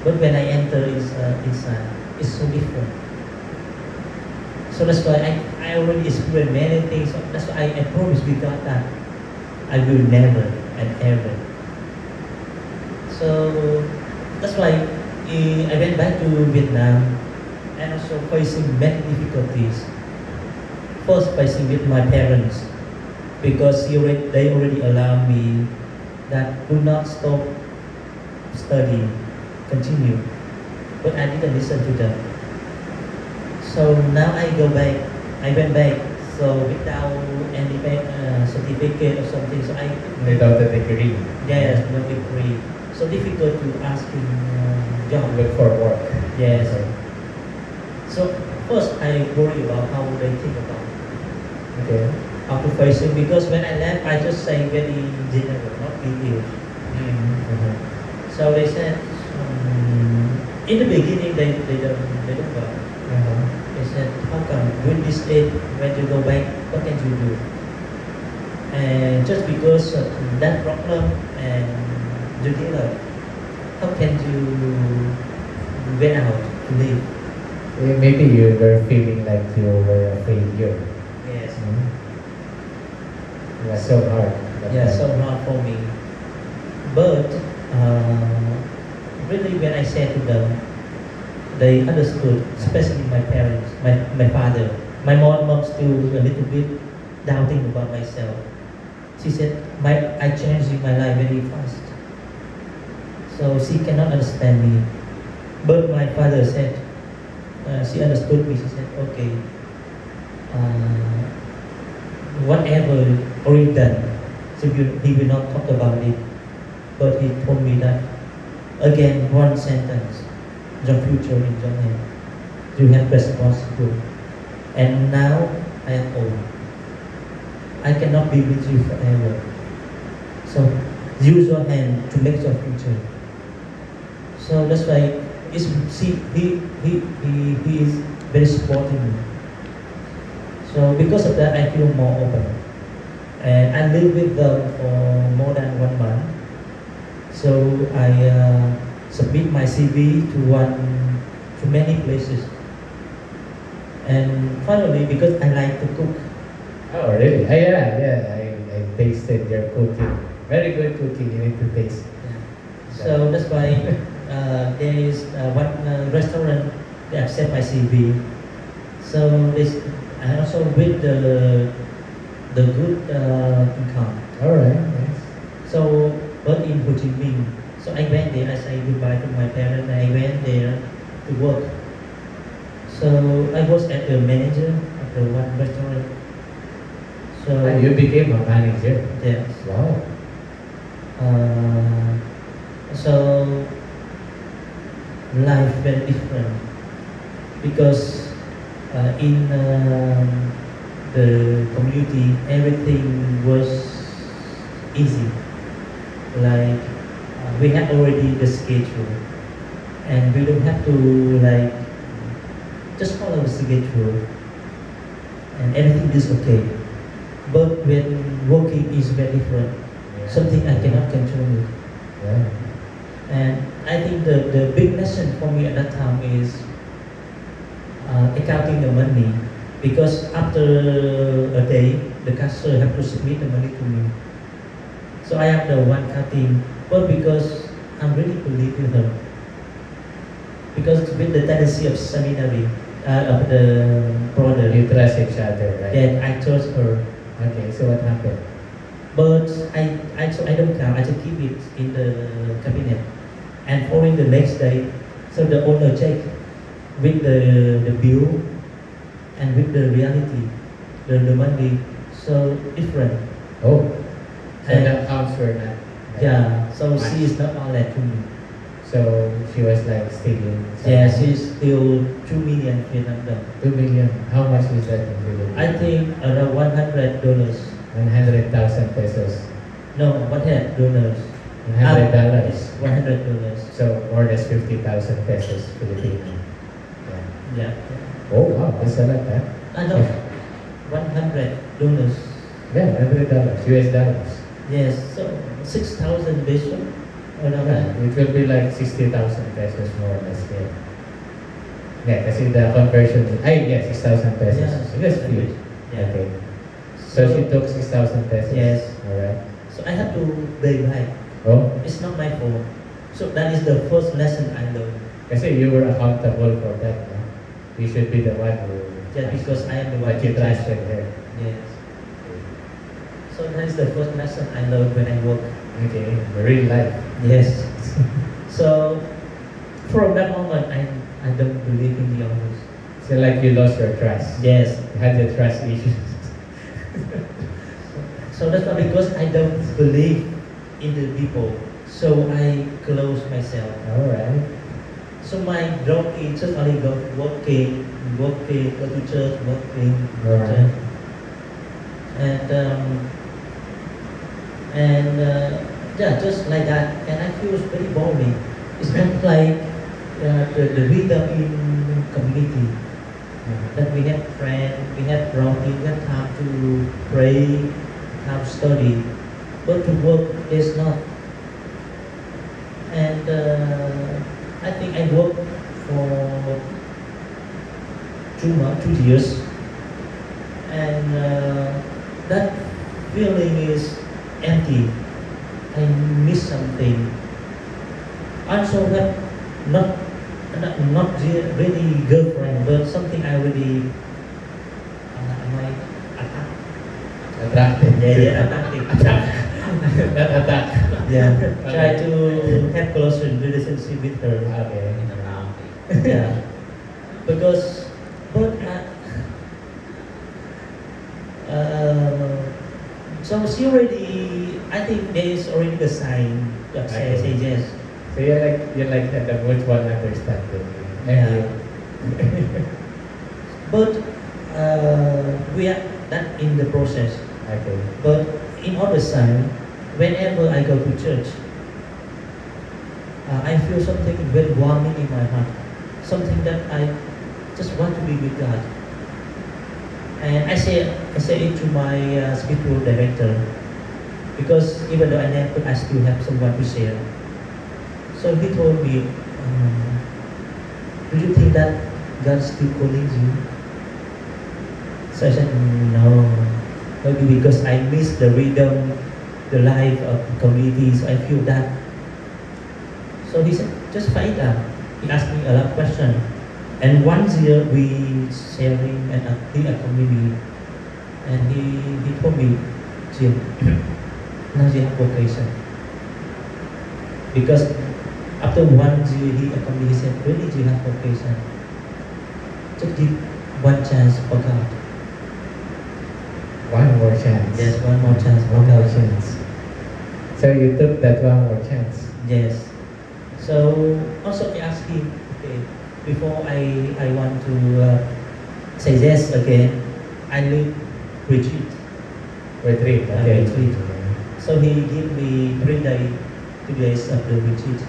[SPEAKER 2] but when I enter inside, it's so different. So that's why I already experienced many things. So that's why I promised with God that I will never and ever. So that's why I went back to Vietnam and also facing many difficulties. First, facing with my parents because they already allowed me that do not stop studying, continue. But I didn't listen to them. So now I go back. I went back. So without any certificate or something. So I
[SPEAKER 1] Without a degree.
[SPEAKER 2] yes, no degree. So difficult to asking job.
[SPEAKER 1] Look for work.
[SPEAKER 2] Yes. So first I worry about how they think about
[SPEAKER 1] Okay.
[SPEAKER 2] how to face it because when I left I just say very general, not detailed.
[SPEAKER 1] Mm-hmm.
[SPEAKER 2] So they said in the beginning they don't go.
[SPEAKER 1] Uh-huh.
[SPEAKER 2] They said how come with this age when you go back what can you do? And just because of that problem and you did how can you went out to live?
[SPEAKER 1] Maybe you were feeling like you were a failure.
[SPEAKER 2] Yes.
[SPEAKER 1] It was so hard.
[SPEAKER 2] Yeah, so hard for me. But really, when I said to them, they understood, especially my parents, my father. My mom still a little bit doubting about myself. She said, I changed in my life very fast. So she cannot understand me. But my father said, she understood me. She said, okay, whatever already done, so he will not talk about it. But he told me that, again, one sentence, your future in your hand. You have responsible. And now I am old. I cannot be with you forever. So use your hand to make your future. So that's why he is very supporting me. So because of that, I feel more open. And I live with them for more than 1 month. So I submit my CV to many places. And finally, because I like to cook.
[SPEAKER 1] Oh, really? Yeah. I tasted your cooking. Very good cooking. You need to taste.
[SPEAKER 2] So that's why there is one restaurant they accept my CV. So I also with the good income.
[SPEAKER 1] All right. Nice.
[SPEAKER 2] So but in Ho Chi Minh. So I went there. I say goodbye to my parents. I went there to work. So I was at the manager of the one restaurant. So
[SPEAKER 1] You became a manager.
[SPEAKER 2] yes.
[SPEAKER 1] Wow.
[SPEAKER 2] So life very different because in the community everything was easy. Like we have already the schedule, and we don't have to like just follow the schedule, and everything is okay. But when working is very different, something I cannot control it.
[SPEAKER 1] Yeah.
[SPEAKER 2] And I think the big lesson for me at that time is accounting the money, because after a day, the cashier have to submit the money to me. So I am the one counting, but because I'm really believe in her, because with the tendency of seminary, of the brother,
[SPEAKER 1] You trust each other, right?
[SPEAKER 2] that I trust her.
[SPEAKER 1] Okay, so what happened?
[SPEAKER 2] But I don't count. I just keep it in the cabinet. And following the next day, so the owner check with the bill and with the reality, the money so different.
[SPEAKER 1] Oh, so
[SPEAKER 2] And-
[SPEAKER 1] the accounts were not.
[SPEAKER 2] Yeah, so
[SPEAKER 1] much.
[SPEAKER 2] she is not honest to me.
[SPEAKER 1] So she was like stealing.
[SPEAKER 2] Yeah, she's still 2 million Vietnam dong.
[SPEAKER 1] 2 million. How much is that in Philippines?
[SPEAKER 2] I think around $100.
[SPEAKER 1] 100,000 pesos.
[SPEAKER 2] No, $100.
[SPEAKER 1] $100.
[SPEAKER 2] It's $100.
[SPEAKER 1] So more or less 50,000 pesos Filipino. Yeah.
[SPEAKER 2] Yeah.
[SPEAKER 1] Oh wow, that's a lot, huh?
[SPEAKER 2] No, $100.
[SPEAKER 1] Yeah, $100. US dollars.
[SPEAKER 2] Yes, so 6,000 peso. Around
[SPEAKER 1] Yeah,
[SPEAKER 2] that.
[SPEAKER 1] it will be like 60,000 pesos more or less. Yeah. Yeah, kasi the conversion. Yeah, 6,000 pesos.
[SPEAKER 2] Yeah,
[SPEAKER 1] So that's few.
[SPEAKER 2] Yeah.
[SPEAKER 1] Okay. So she took 6,000 pesos.
[SPEAKER 2] Yes.
[SPEAKER 1] Alright.
[SPEAKER 2] So I have to pay back.
[SPEAKER 1] Oh,
[SPEAKER 2] It's not my fault. So that is the first lesson I learned.
[SPEAKER 1] kasi you were accountable for that. No? You should be the one who.
[SPEAKER 2] Just because I am the one
[SPEAKER 1] But you
[SPEAKER 2] who trust.
[SPEAKER 1] trusted her.
[SPEAKER 2] Yes. So that is the first lesson I learned when I work.
[SPEAKER 1] Okay, in real life.
[SPEAKER 2] Yes. So from that moment, I don't believe in the others.
[SPEAKER 1] So like you lost your trust.
[SPEAKER 2] Yes.
[SPEAKER 1] You had your trust issues.
[SPEAKER 2] So that's not because I don't believe in the people. So I close myself.
[SPEAKER 1] Alright.
[SPEAKER 2] So my job is just only go working, go to church, working,
[SPEAKER 1] Alright.
[SPEAKER 2] yeah, just like that. And I feel very boring. It's not like the rhythm in community. That we have friends, we have routine, we have time to pray, time to study. But to work is not. And I think I worked for 2 years, and that feeling is empty. I miss something. Also, have not really girlfriend, but something I really am I attack?
[SPEAKER 1] Attracted.
[SPEAKER 2] Attack.
[SPEAKER 1] Not attack.
[SPEAKER 2] Yeah, try to have closer relationship with her.
[SPEAKER 1] Okay.
[SPEAKER 2] Yeah, because but so she already. I think there is already the sign that say yes.
[SPEAKER 1] So you're like at the mutual understanding.
[SPEAKER 2] Yeah. But we are that in the process.
[SPEAKER 1] Okay.
[SPEAKER 2] But in other side, whenever I go to church, I feel something very warming in my heart. Something that I just want to be with God. And I say it to my spiritual director, because even though I never, I still have someone to share. So he told me, do you think that God still calling you? So I said, no. Maybe because I miss the rhythm, the life of the community, so I feel that. So he said, just find out. He asked me a lot of questions. And once a year we sharing and he accompanied me. And he told me, Jim, now you have vocation. Because after 1 year he accompanied me, he said, really do you have vocation? Just give one chance for God.
[SPEAKER 1] One more chance.
[SPEAKER 2] Yes, one more chance for
[SPEAKER 1] One more
[SPEAKER 2] God.
[SPEAKER 1] chance. So you took that one more chance.
[SPEAKER 2] Yes. So also I asked him, okay, before I want to say yes again, I need retreat.
[SPEAKER 1] Retreat. Okay.
[SPEAKER 2] Retreat. So he gave me 3 days, 2 days of the retreat.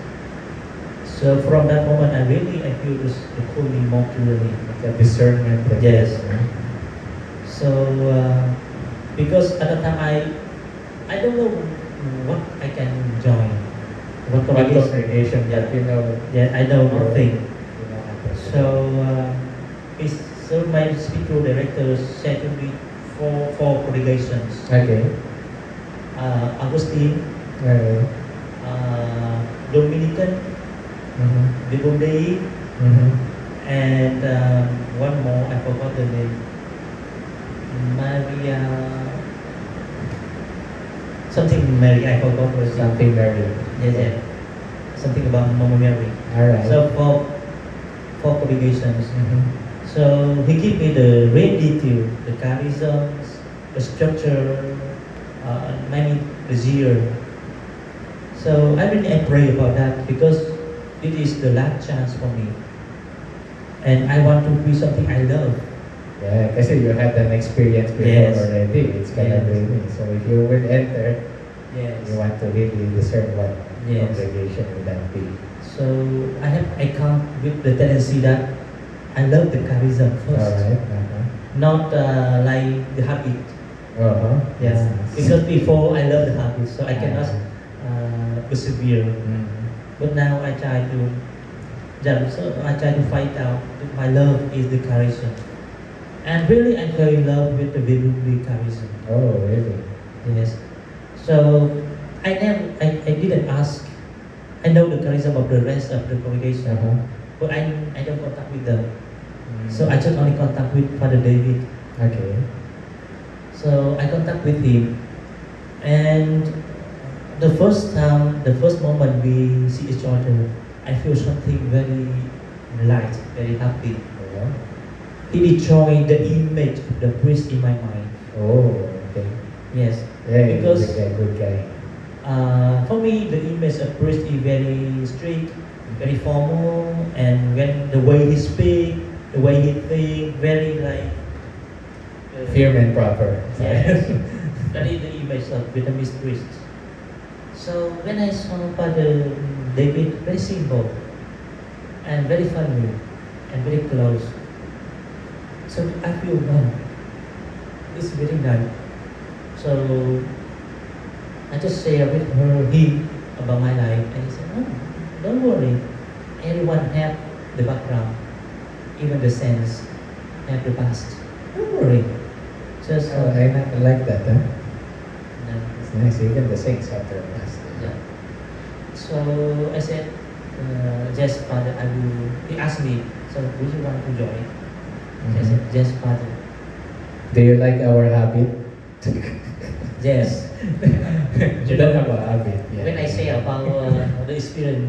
[SPEAKER 2] So from that moment, I feel the calling more clearly.
[SPEAKER 1] The discernment. that-
[SPEAKER 2] Yes. So because at the time I don't know what I can join. What
[SPEAKER 1] One
[SPEAKER 2] congregation?
[SPEAKER 1] congregation, but you know,
[SPEAKER 2] Yeah, I know
[SPEAKER 1] your-
[SPEAKER 2] nothing.
[SPEAKER 1] you know, nothing.
[SPEAKER 2] So, so my spiritual director said to me four congregations.
[SPEAKER 1] Okay.
[SPEAKER 2] Augustine,
[SPEAKER 1] Alright.
[SPEAKER 2] Dominican,
[SPEAKER 1] Mm-hmm.
[SPEAKER 2] Bibodei,
[SPEAKER 1] Mm-hmm.
[SPEAKER 2] and one more, I forgot the name. Maria, something Mary, I forgot what it was.
[SPEAKER 1] Something very.
[SPEAKER 2] Yes, yes. Something about Mama Mary.
[SPEAKER 1] Alright.
[SPEAKER 2] So four congregations.
[SPEAKER 1] Mm-hmm.
[SPEAKER 2] So he gave me the real detail, the charisms, the structure, maybe the year. So I pray about that because it is the last chance for me. And I want to do something I love.
[SPEAKER 1] Yeah, kasi you had an experience before
[SPEAKER 2] Yes.
[SPEAKER 1] already. It's kind of
[SPEAKER 2] Yes.
[SPEAKER 1] dreamy. So if you will enter,
[SPEAKER 2] Yes.
[SPEAKER 1] you want to really discern what
[SPEAKER 2] Yes.
[SPEAKER 1] congregation would that be.
[SPEAKER 2] So I come with the tendency that I love the charism first,
[SPEAKER 1] Alright. Uh-huh.
[SPEAKER 2] not like the habit.
[SPEAKER 1] Uh-huh.
[SPEAKER 2] Yeah,
[SPEAKER 1] That's nice.
[SPEAKER 2] because before I love the habit, so I cannot persevere.
[SPEAKER 1] Mm.
[SPEAKER 2] But now I try to, so I try to find out that my love is the charism, and really I fell in love with the biblical charism.
[SPEAKER 1] Oh, really?
[SPEAKER 2] Yes. So I didn't ask. I know the charism of the rest of the congregation,
[SPEAKER 1] Uh-huh.
[SPEAKER 2] but I don't contact with them.
[SPEAKER 1] Mm.
[SPEAKER 2] So I just only contact with Father David.
[SPEAKER 1] Okay.
[SPEAKER 2] So I contact with him, and the first time, the first moment we see each other, I feel something very light, very happy.
[SPEAKER 1] Yeah.
[SPEAKER 2] He destroyed the image of the priest in my mind.
[SPEAKER 1] Oh, okay.
[SPEAKER 2] Yes,
[SPEAKER 1] Yeah,
[SPEAKER 2] because
[SPEAKER 1] he's a good guy.
[SPEAKER 2] for me the image of priest is very strict, very formal, and when the way he speak, the way he think, very like
[SPEAKER 1] Firm and proper.
[SPEAKER 2] Yes, that is the image of Vietnamese priest. So when I saw Father David, very simple and very friendly and very close. So I feel wow, it's very nice. So I just share with him about my life, and he said, "No, don't worry. Everyone have the background, even the saints have the past. Don't worry. Just
[SPEAKER 1] Oh, I like that, huh?
[SPEAKER 2] no.
[SPEAKER 1] It's nice. Even the saints have their past.
[SPEAKER 2] Yeah. So I said, yes, Father, I will. He asked me, so would you want to join? I said, yes, Father.
[SPEAKER 1] Do you like our habit?
[SPEAKER 2] Yes.
[SPEAKER 1] You don't have a habit. Yeah.
[SPEAKER 2] When I say about the experience,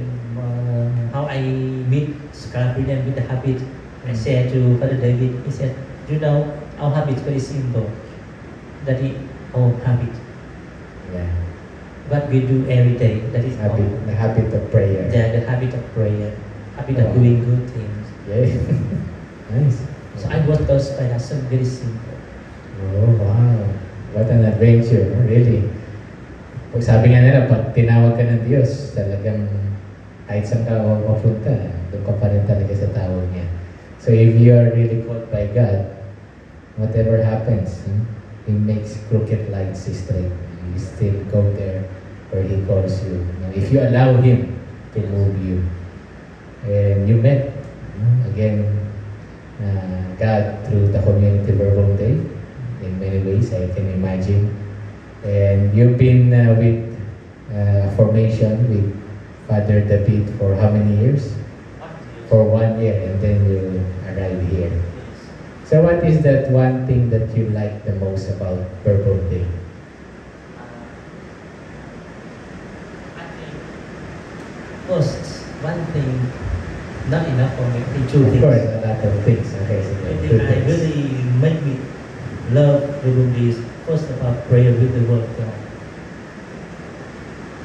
[SPEAKER 2] how I meet Scalabrian with the habit, I said to Father David, he said, you know, our habit is very simple. That is our habit.
[SPEAKER 1] Yeah.
[SPEAKER 2] What we do every day, that is
[SPEAKER 1] Habit,
[SPEAKER 2] our,
[SPEAKER 1] the habit of prayer.
[SPEAKER 2] the habit of prayer, habit
[SPEAKER 1] Oh.
[SPEAKER 2] of doing good things.
[SPEAKER 1] Yeah. Nice.
[SPEAKER 2] So I was touched by that, so very simple.
[SPEAKER 1] Oh, wow. What an adventure, no? Really. Pag sabi nga nila, pag tinawag ka ng Diyos, talagang kahit saan ka mapunta, doon ka pa rin talaga sa tawag niya. So if you are really called by God, whatever happens, He makes crooked lines straight. You still go there where He calls you. If you allow Him to move you. And you met, again, God through the Community Verbum Day. In many ways, I can imagine. And you've been with formation with Father David for how many years? For 1 year, and then you arrive here. So what is that one thing that you like the most about Verbum Day?
[SPEAKER 2] I think first, one thing, not enough for me, I think two
[SPEAKER 1] Of
[SPEAKER 2] things.
[SPEAKER 1] course, a lot of things. Okay, so
[SPEAKER 2] I
[SPEAKER 1] two
[SPEAKER 2] think I
[SPEAKER 1] things.
[SPEAKER 2] really make me love Verbum Day is first about prayer with the Word of God.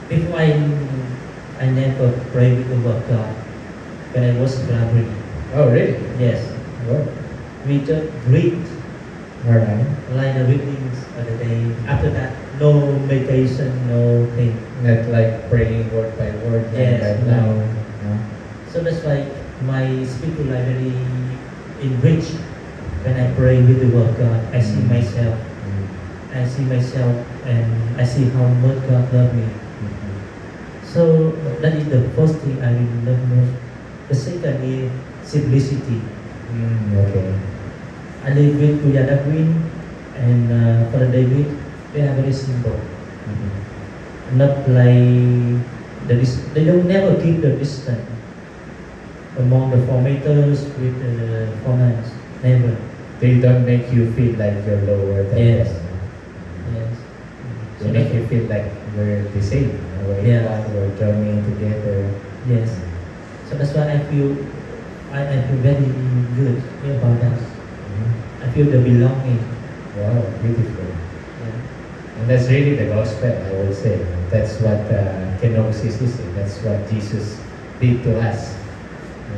[SPEAKER 2] Before I never pray with the Word of God. When I was in library,
[SPEAKER 1] Oh, really?
[SPEAKER 2] yes,
[SPEAKER 1] Oh,
[SPEAKER 2] we just read
[SPEAKER 1] all right.
[SPEAKER 2] like the readings of the day. After that, no meditation, no thing.
[SPEAKER 1] Not like praying word by word, line
[SPEAKER 2] Yes,
[SPEAKER 1] by
[SPEAKER 2] no.
[SPEAKER 1] line. No?
[SPEAKER 2] So that's why my spiritual life very enriched when I pray with the Word of God. I see
[SPEAKER 1] Mm.
[SPEAKER 2] myself.
[SPEAKER 1] Mm.
[SPEAKER 2] I see myself and I see how much God loves me.
[SPEAKER 1] Mhm.
[SPEAKER 2] So that is the first thing I really love most. The second is simplicity.
[SPEAKER 1] Okay.
[SPEAKER 2] I live with Kuya Queen and Father David. They are very simple. Not like they don't never keep the distance among the formators with the formats. Never.
[SPEAKER 1] They don't make you feel like you're lower than
[SPEAKER 2] Yes.
[SPEAKER 1] them.
[SPEAKER 2] Yes.
[SPEAKER 1] They make you feel like we're the same. We're
[SPEAKER 2] Yeah.
[SPEAKER 1] one, we're joining together.
[SPEAKER 2] Yes. So that's why I feel very good about that. I feel the belonging.
[SPEAKER 1] Wow, beautiful.
[SPEAKER 2] Yeah.
[SPEAKER 1] And that's really the gospel, I would say. That's what kenosis is. That's what Jesus did to us.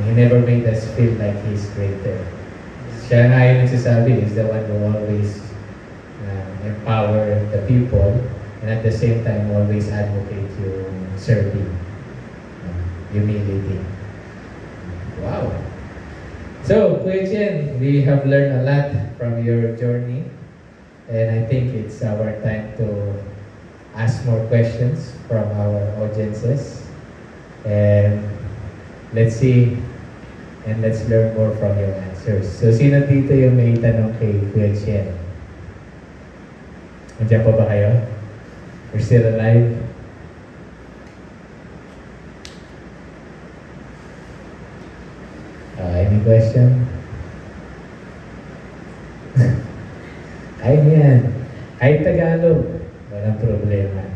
[SPEAKER 1] He never made us feel like He's greater. Siya nga yung nagsasabi, He's the one who always empower the people and at the same time always advocate yung serving, humility. Wow. So, Kuya Chen, we have learned a lot from your journey. And I think it's our time to ask more questions from our audiences. And let's see and let's learn more from your answers. So, sino dito yung may tanong kay Kuya Chen? Nandiyan pa ba kayo? You're still alive? Any question? Ay, yan. Ay, Tagalog. Walang problema.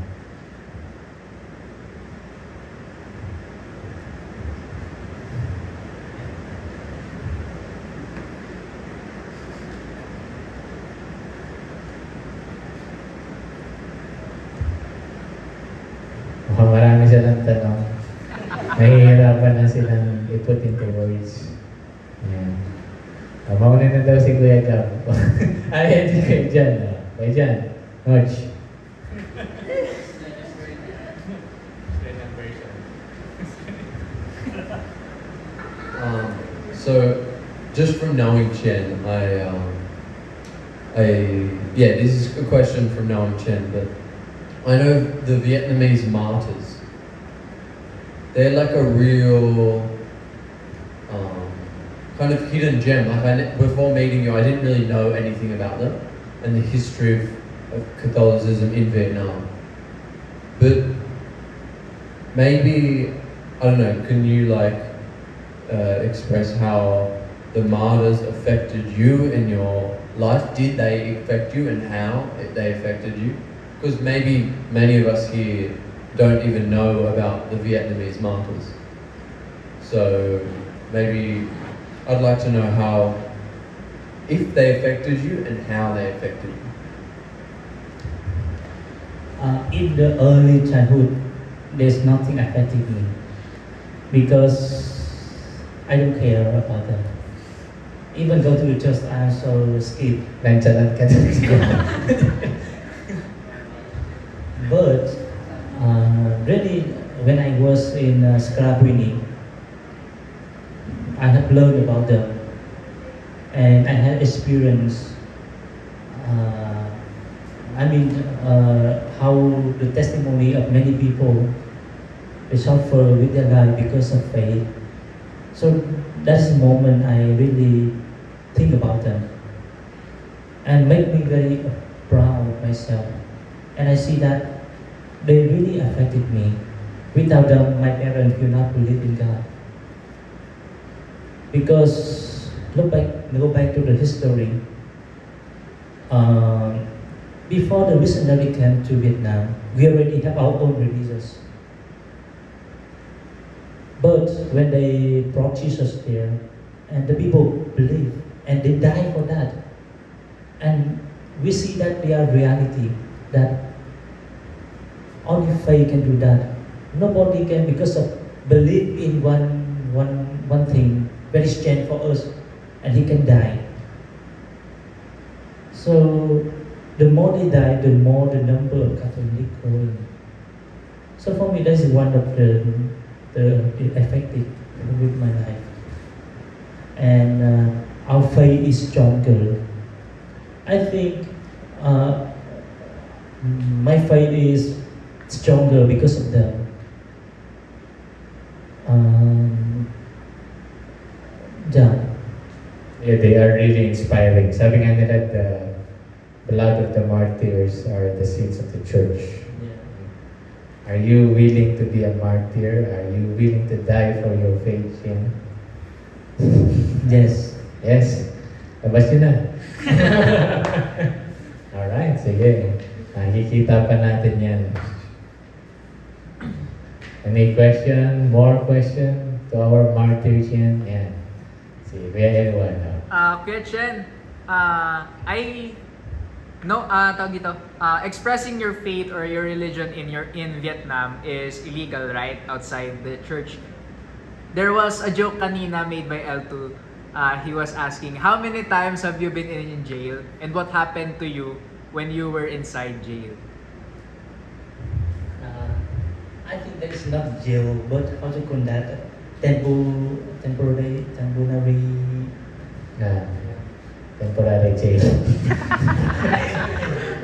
[SPEAKER 1] Mukhang marami silang tanong. Nahihirapan na silang i-put into words. Yan. Mauna na daw si Kuya Jam. Ayan si Kuya Jan. Kuya Jan, Notch.
[SPEAKER 3] So, just from knowing Chen, yeah, this is a question from knowing Chen, but I know the Vietnamese martyrs. They're like a real kind of hidden gem. Like before meeting you, I didn't really know anything about them and the history of Catholicism in Vietnam. But maybe, I don't know, can you like express how the martyrs affected you in your life? Did they affect you and how they affected you? Because maybe many of us here don't even know about the Vietnamese martyrs. So maybe I'd like to know how, if they affected you and how they affected you.
[SPEAKER 2] In the early childhood, there's nothing affecting me because I don't care about them. Even go to the church, I also skip.
[SPEAKER 1] Nandyan ka
[SPEAKER 2] But really, when I was in Scrapwini, I have learned about them, and I had experience. How the testimony of many people they suffer with their life because of faith. So that's the moment I really think about them, and make me very proud of myself. And I see that they really affected me. Without them, my parents could not believe in God. Because go back to the history. Before the missionary came to Vietnam, we already have our own religions. But when they brought Jesus there, and the people believe, and they die for that, and we see that they are reality, that only faith can do that. Nobody can, because of belief in one thing, very strange for us, and he can die. So the more they die, the more the number of Catholics growing. So for me, that's one of the effective with my life. And our faith is stronger. I think my faith is stronger because of them. Yeah.
[SPEAKER 1] Yeah, they are really inspiring. Sabi nga nila, the blood of the martyrs are the seeds of the church. Are you willing to be a martyr? Are you willing to die for your faith, Shin?
[SPEAKER 2] Yes.
[SPEAKER 1] Yes. Labas yun na. Alright, sige. Nakikita pa natin yan. Any question? More question to our martyrs yan? Yan. Si Kuya Edwin.
[SPEAKER 4] Kuya Chen, tawag ito, expressing your faith or your religion in Vietnam is illegal, right? Outside the church. There was a joke kanina made by L2. He was asking, how many times have you been in jail? And what happened to you when you were inside jail?
[SPEAKER 2] I think that is not jail, but how to call that? Temporary
[SPEAKER 1] Temporary jail.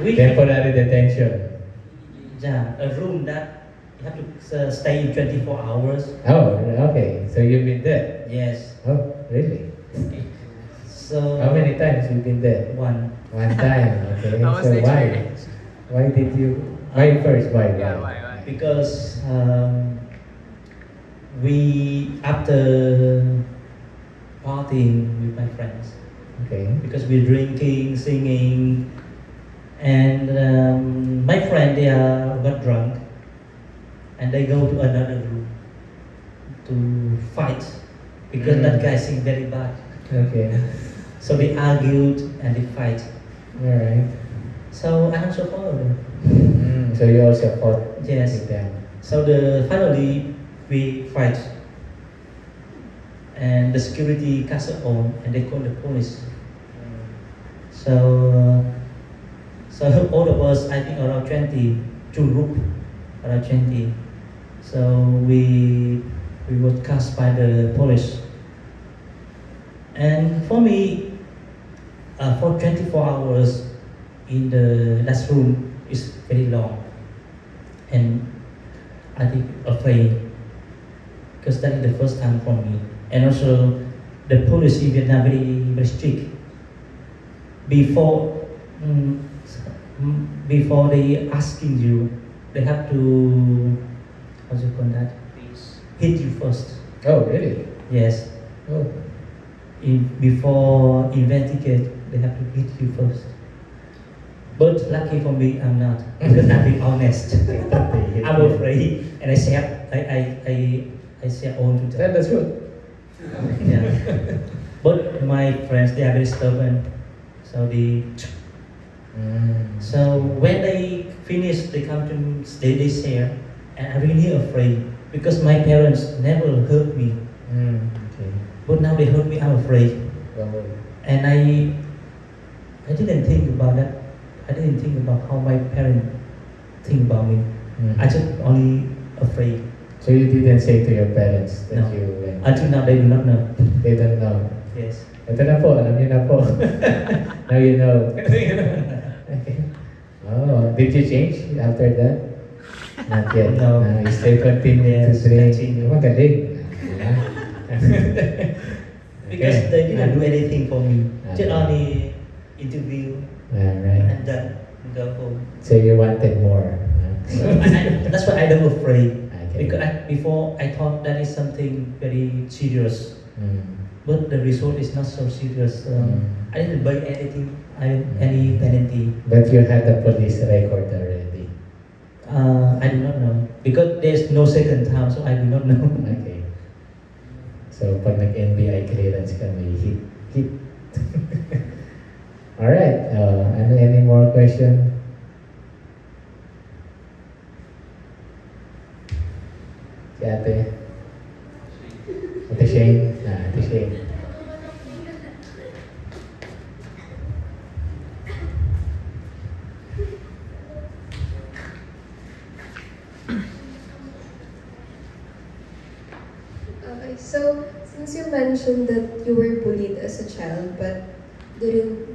[SPEAKER 2] we
[SPEAKER 1] Temporary detention.
[SPEAKER 2] yeah, a room that you have to stay in 24 hours.
[SPEAKER 1] Oh, okay. So you've been there?
[SPEAKER 2] Yes.
[SPEAKER 1] Oh, really?
[SPEAKER 2] So
[SPEAKER 1] How many times you've been there?
[SPEAKER 2] one.
[SPEAKER 1] One time. Okay.
[SPEAKER 4] How was
[SPEAKER 1] So
[SPEAKER 4] the
[SPEAKER 1] why?
[SPEAKER 4] experience?
[SPEAKER 1] Why did you? Why first? Why?
[SPEAKER 4] Yeah, why?
[SPEAKER 2] Because we after partying with my friends,
[SPEAKER 1] Okay.
[SPEAKER 2] because we're drinking, singing, and my friend got drunk, and they go to another room to fight because that guy sing very bad.
[SPEAKER 1] Okay.
[SPEAKER 2] So they argued and they fight.
[SPEAKER 1] All right.
[SPEAKER 2] So I also followed.
[SPEAKER 1] So you also fought
[SPEAKER 2] Yes.
[SPEAKER 1] with them.
[SPEAKER 2] So finally we fight, and the security castle on, and they call the police. So all of us, I think around 20, two group, around 20. So we were cast by the police. And for me, for 24 hours in the last room is very long, and I think afraid, because that is the first time for me. And also, the police in Vietnam very strict. Before they asking you, they have to, how do you call that? Hit you first.
[SPEAKER 1] Oh, really?
[SPEAKER 2] Yes.
[SPEAKER 1] Oh.
[SPEAKER 2] Before investigate, they have to hit you first. But lucky for me, I'm not, because I'm being honest. I'm afraid, and I say all to
[SPEAKER 1] Tell
[SPEAKER 2] them.
[SPEAKER 1] the truth.
[SPEAKER 2] Yeah. But my friends, they are very stubborn, so so when they finish, they come to me, they share, and I'm really afraid because my parents never hurt me,
[SPEAKER 1] Okay.
[SPEAKER 2] but now they hurt me. I'm afraid,
[SPEAKER 1] Well,
[SPEAKER 2] and I didn't think about that. I didn't think about how my parents think about me. I just only afraid.
[SPEAKER 1] So you didn't say to your parents that
[SPEAKER 2] No.
[SPEAKER 1] you went?
[SPEAKER 2] Until now, they do not know.
[SPEAKER 1] They don't know.
[SPEAKER 2] Yes.
[SPEAKER 1] Ito na po, alam niyo na po. Now you know. Okay. Oh, did you change after that? Not yet.
[SPEAKER 2] No.
[SPEAKER 1] You still continue
[SPEAKER 2] Yes,
[SPEAKER 1] to drink.
[SPEAKER 2] continue.
[SPEAKER 1] Magaling.
[SPEAKER 2] Because they didn't do anything for me. Just
[SPEAKER 1] Okay.
[SPEAKER 2] only interview
[SPEAKER 1] Alright.
[SPEAKER 2] and then go home.
[SPEAKER 1] So you wanted more.
[SPEAKER 2] So that's why I don't afraid.
[SPEAKER 1] Okay.
[SPEAKER 2] Because before I thought that is something very serious, but the result is not so serious. I didn't buy anything, any penalty.
[SPEAKER 1] But you had the police record already.
[SPEAKER 2] I do not know because there's no second time, so I do not know.
[SPEAKER 1] Okay. So pag nag-NBI clearance ka, may hit. Alright. Any more question? Si ate? Ate Shane? Ate Shane.
[SPEAKER 5] Okay, so since you mentioned that you were bullied as a child but didn't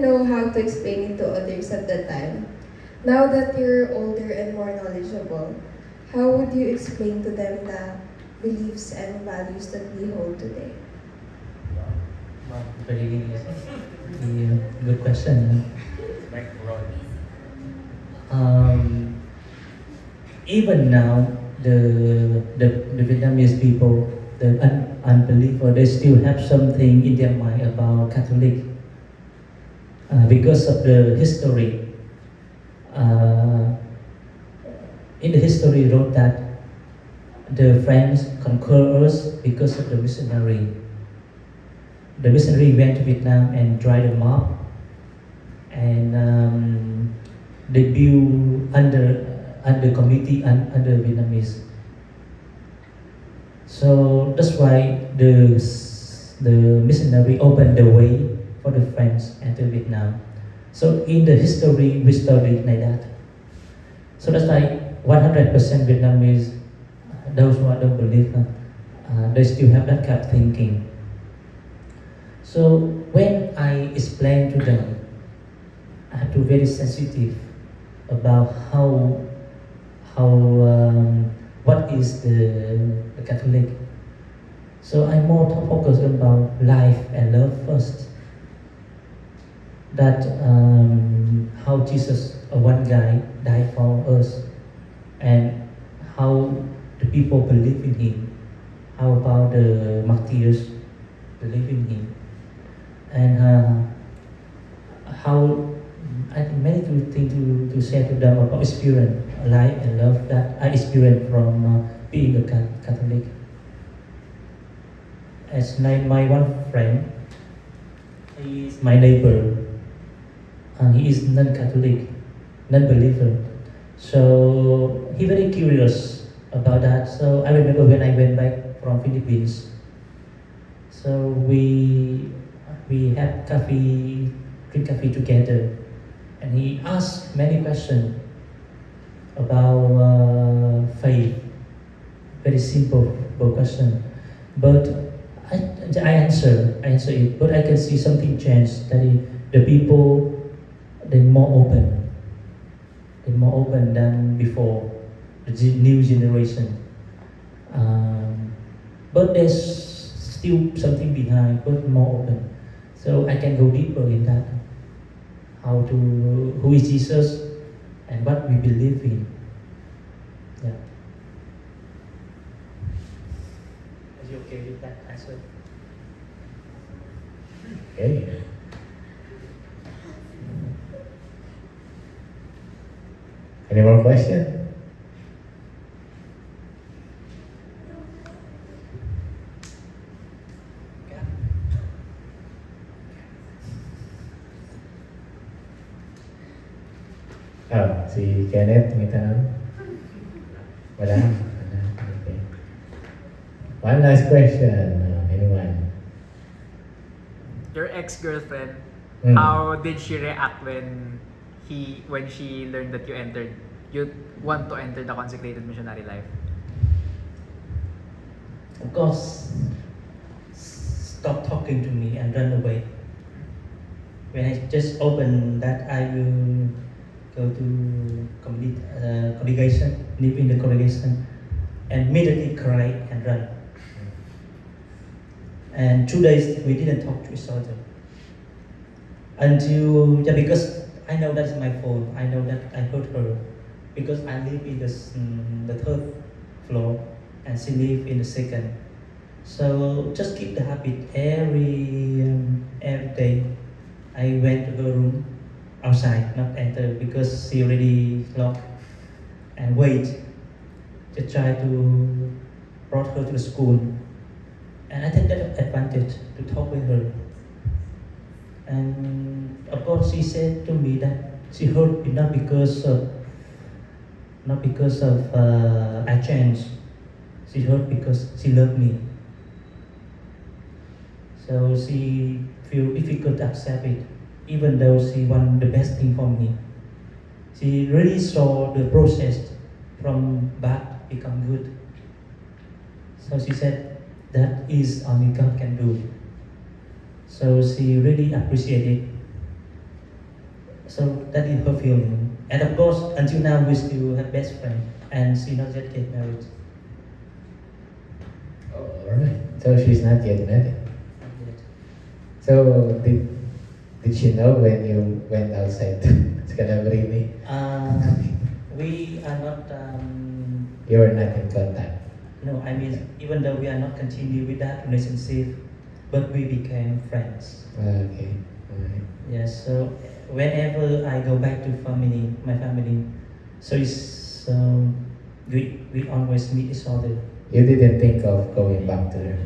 [SPEAKER 5] know how to explain it to others at that time. Now that you're older and more knowledgeable, how would you explain to them the beliefs and values that we hold today?
[SPEAKER 2] Wow, very good question. Even now, the Vietnamese people, the unbeliever, they still have something in their mind about Catholic because of the history. In the history wrote that the French conquered us because of the missionary. The missionary went to Vietnam and dried them up, and they built under community and under Vietnamese. So that's why the missionary opened the way for the French enter Vietnam. So in the history we studied like that. So that's why 100% Vietnamese, those who don't believe, they still have that kind of thinking. So when I explain to them, I have to be very sensitive about what is the Catholic. So I'm more focused about life and love first. That how Jesus, one guy, died for us, and how the people believe in him. How about the martyrs believe in him, and how I think many things to share to them about experience, life and love that I experienced from being a Catholic. As my one friend, he is my neighbor. He is non-Catholic, non-believer. So he very curious about that. So I remember when I went back from Philippines. So we had coffee, drink coffee together, and he asked many questions about faith. Very simple question, but I answer it. But I can see something change. That the people, they're more open than before, the new generation. But there's still something behind, but more open. So I can go deeper in that. Who is Jesus and what we believe in. Yeah. Are you okay with that answer?
[SPEAKER 1] Okay. Any more questions? Oh, si Kenneth may tanong? Wala? Okay. One last question. Anyone?
[SPEAKER 4] Your ex-girlfriend,
[SPEAKER 1] Mm.
[SPEAKER 4] how did she react when she learned that you want to enter the consecrated missionary life?
[SPEAKER 2] Of course, stop talking to me and run away. When I just open that, I will go to congregation, live in the congregation, and immediately cry and run. And 2 days we didn't talk to each other until because I know that's my fault. I know that I hurt her because I live in the third floor and she live in the second. So just keep the habit every day. I went to her room outside, not enter, because she already locked, and wait to try to brought her to the school. And I take that advantage to talk with her. And of course, she said to me that she hurt me not because of I changed. She hurt because she loved me. So she feel difficult to accept it, even though she want the best thing for me. She really saw the process from bad become good. So she said that is only God can do. So she really appreciated it. So that is her feeling. And of course, until now, we still have best friend, and she not yet get married.
[SPEAKER 1] Oh, alright. So she's not yet married.
[SPEAKER 2] Not yet.
[SPEAKER 1] So did she know when you went outside to Calabrini?
[SPEAKER 2] We are not.
[SPEAKER 1] You were not in contact.
[SPEAKER 2] No, I mean, even though we are not continue with that relationship, but we became friends.
[SPEAKER 1] Okay. Alright.
[SPEAKER 2] Yes. So whenever I go back to my family, so it's we always meet each other.
[SPEAKER 1] You didn't think of going back to her?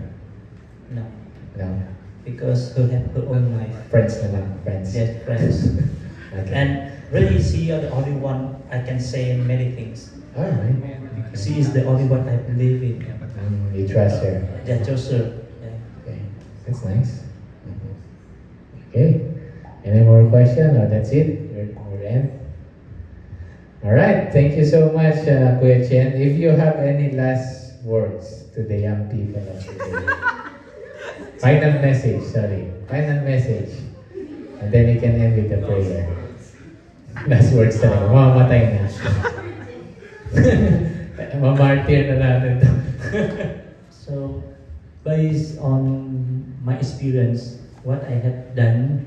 [SPEAKER 2] No,
[SPEAKER 1] No.
[SPEAKER 2] because her have her own life.
[SPEAKER 1] Friends na lang. Friends.
[SPEAKER 2] Yes, friends.
[SPEAKER 1] Okay.
[SPEAKER 2] And really, she is the only one I can say many things.
[SPEAKER 1] Alright.
[SPEAKER 2] She is the only one I believe in.
[SPEAKER 1] You trust her.
[SPEAKER 2] Yeah, just her. Yeah.
[SPEAKER 1] Okay. That's nice. Mhm. Okay. Any more question or that's it? We're end? Alright. Thank you so much, Kuya Chen. If you have any last words to the young people of today. Final message, sorry. Final message. And then you can end with the prayer. Last words talaga. Mamamatay na. Mamartir na natin to.
[SPEAKER 2] So, based on my experience, what I have done,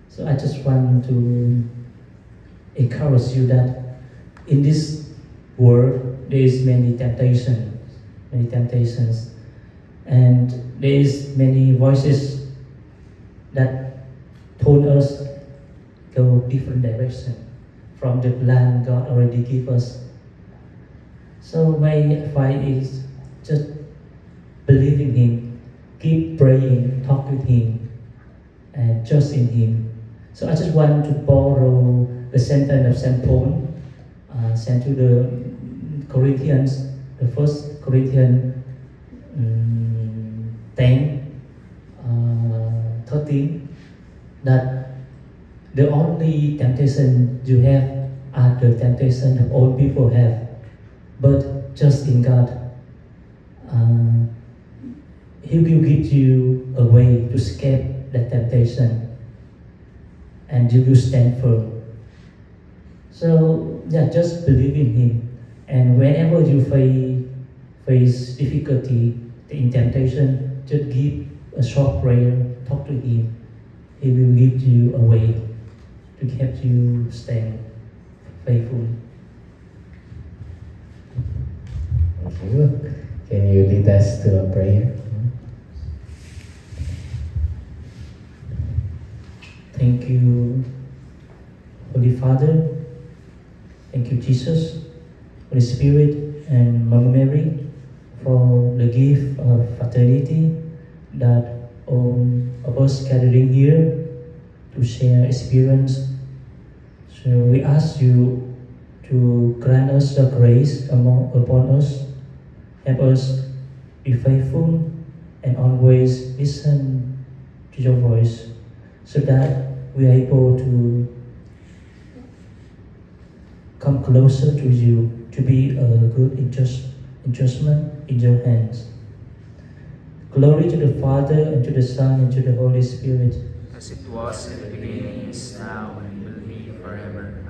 [SPEAKER 2] so I just want to encourage you that in this world there is many temptations, and there is many voices that told us go different direction from the plan God already gave us. So my advice is just believe in Him, keep praying, talk with Him, and trust in Him. So I just want to borrow the sentence of Saint Paul, sent to the Corinthians, the first Corinthians 10, 13, that the only temptation you have are the temptation that all people have. But just in God, He will give you a way to escape that temptation, and you will stand firm. So yeah, just believe in Him, and whenever you face difficulty in temptation, just give a short prayer, talk to Him. He will give you a way to help you stand faithful.
[SPEAKER 1] Thank you. Can you lead us to a prayer?
[SPEAKER 2] Thank you, Holy Father. Thank you, Jesus, Holy Spirit, and Mother Mary for the gift of fraternity that all of us gathering here to share experience. So we ask you to grant us the grace upon us, help us be faithful and always listen to your voice, so that we are able to come closer to you, to be a good adjustment in your hands. Glory to the Father, and to the Son, and to the Holy Spirit.
[SPEAKER 4] As it was in the beginning, is now, and will be forever.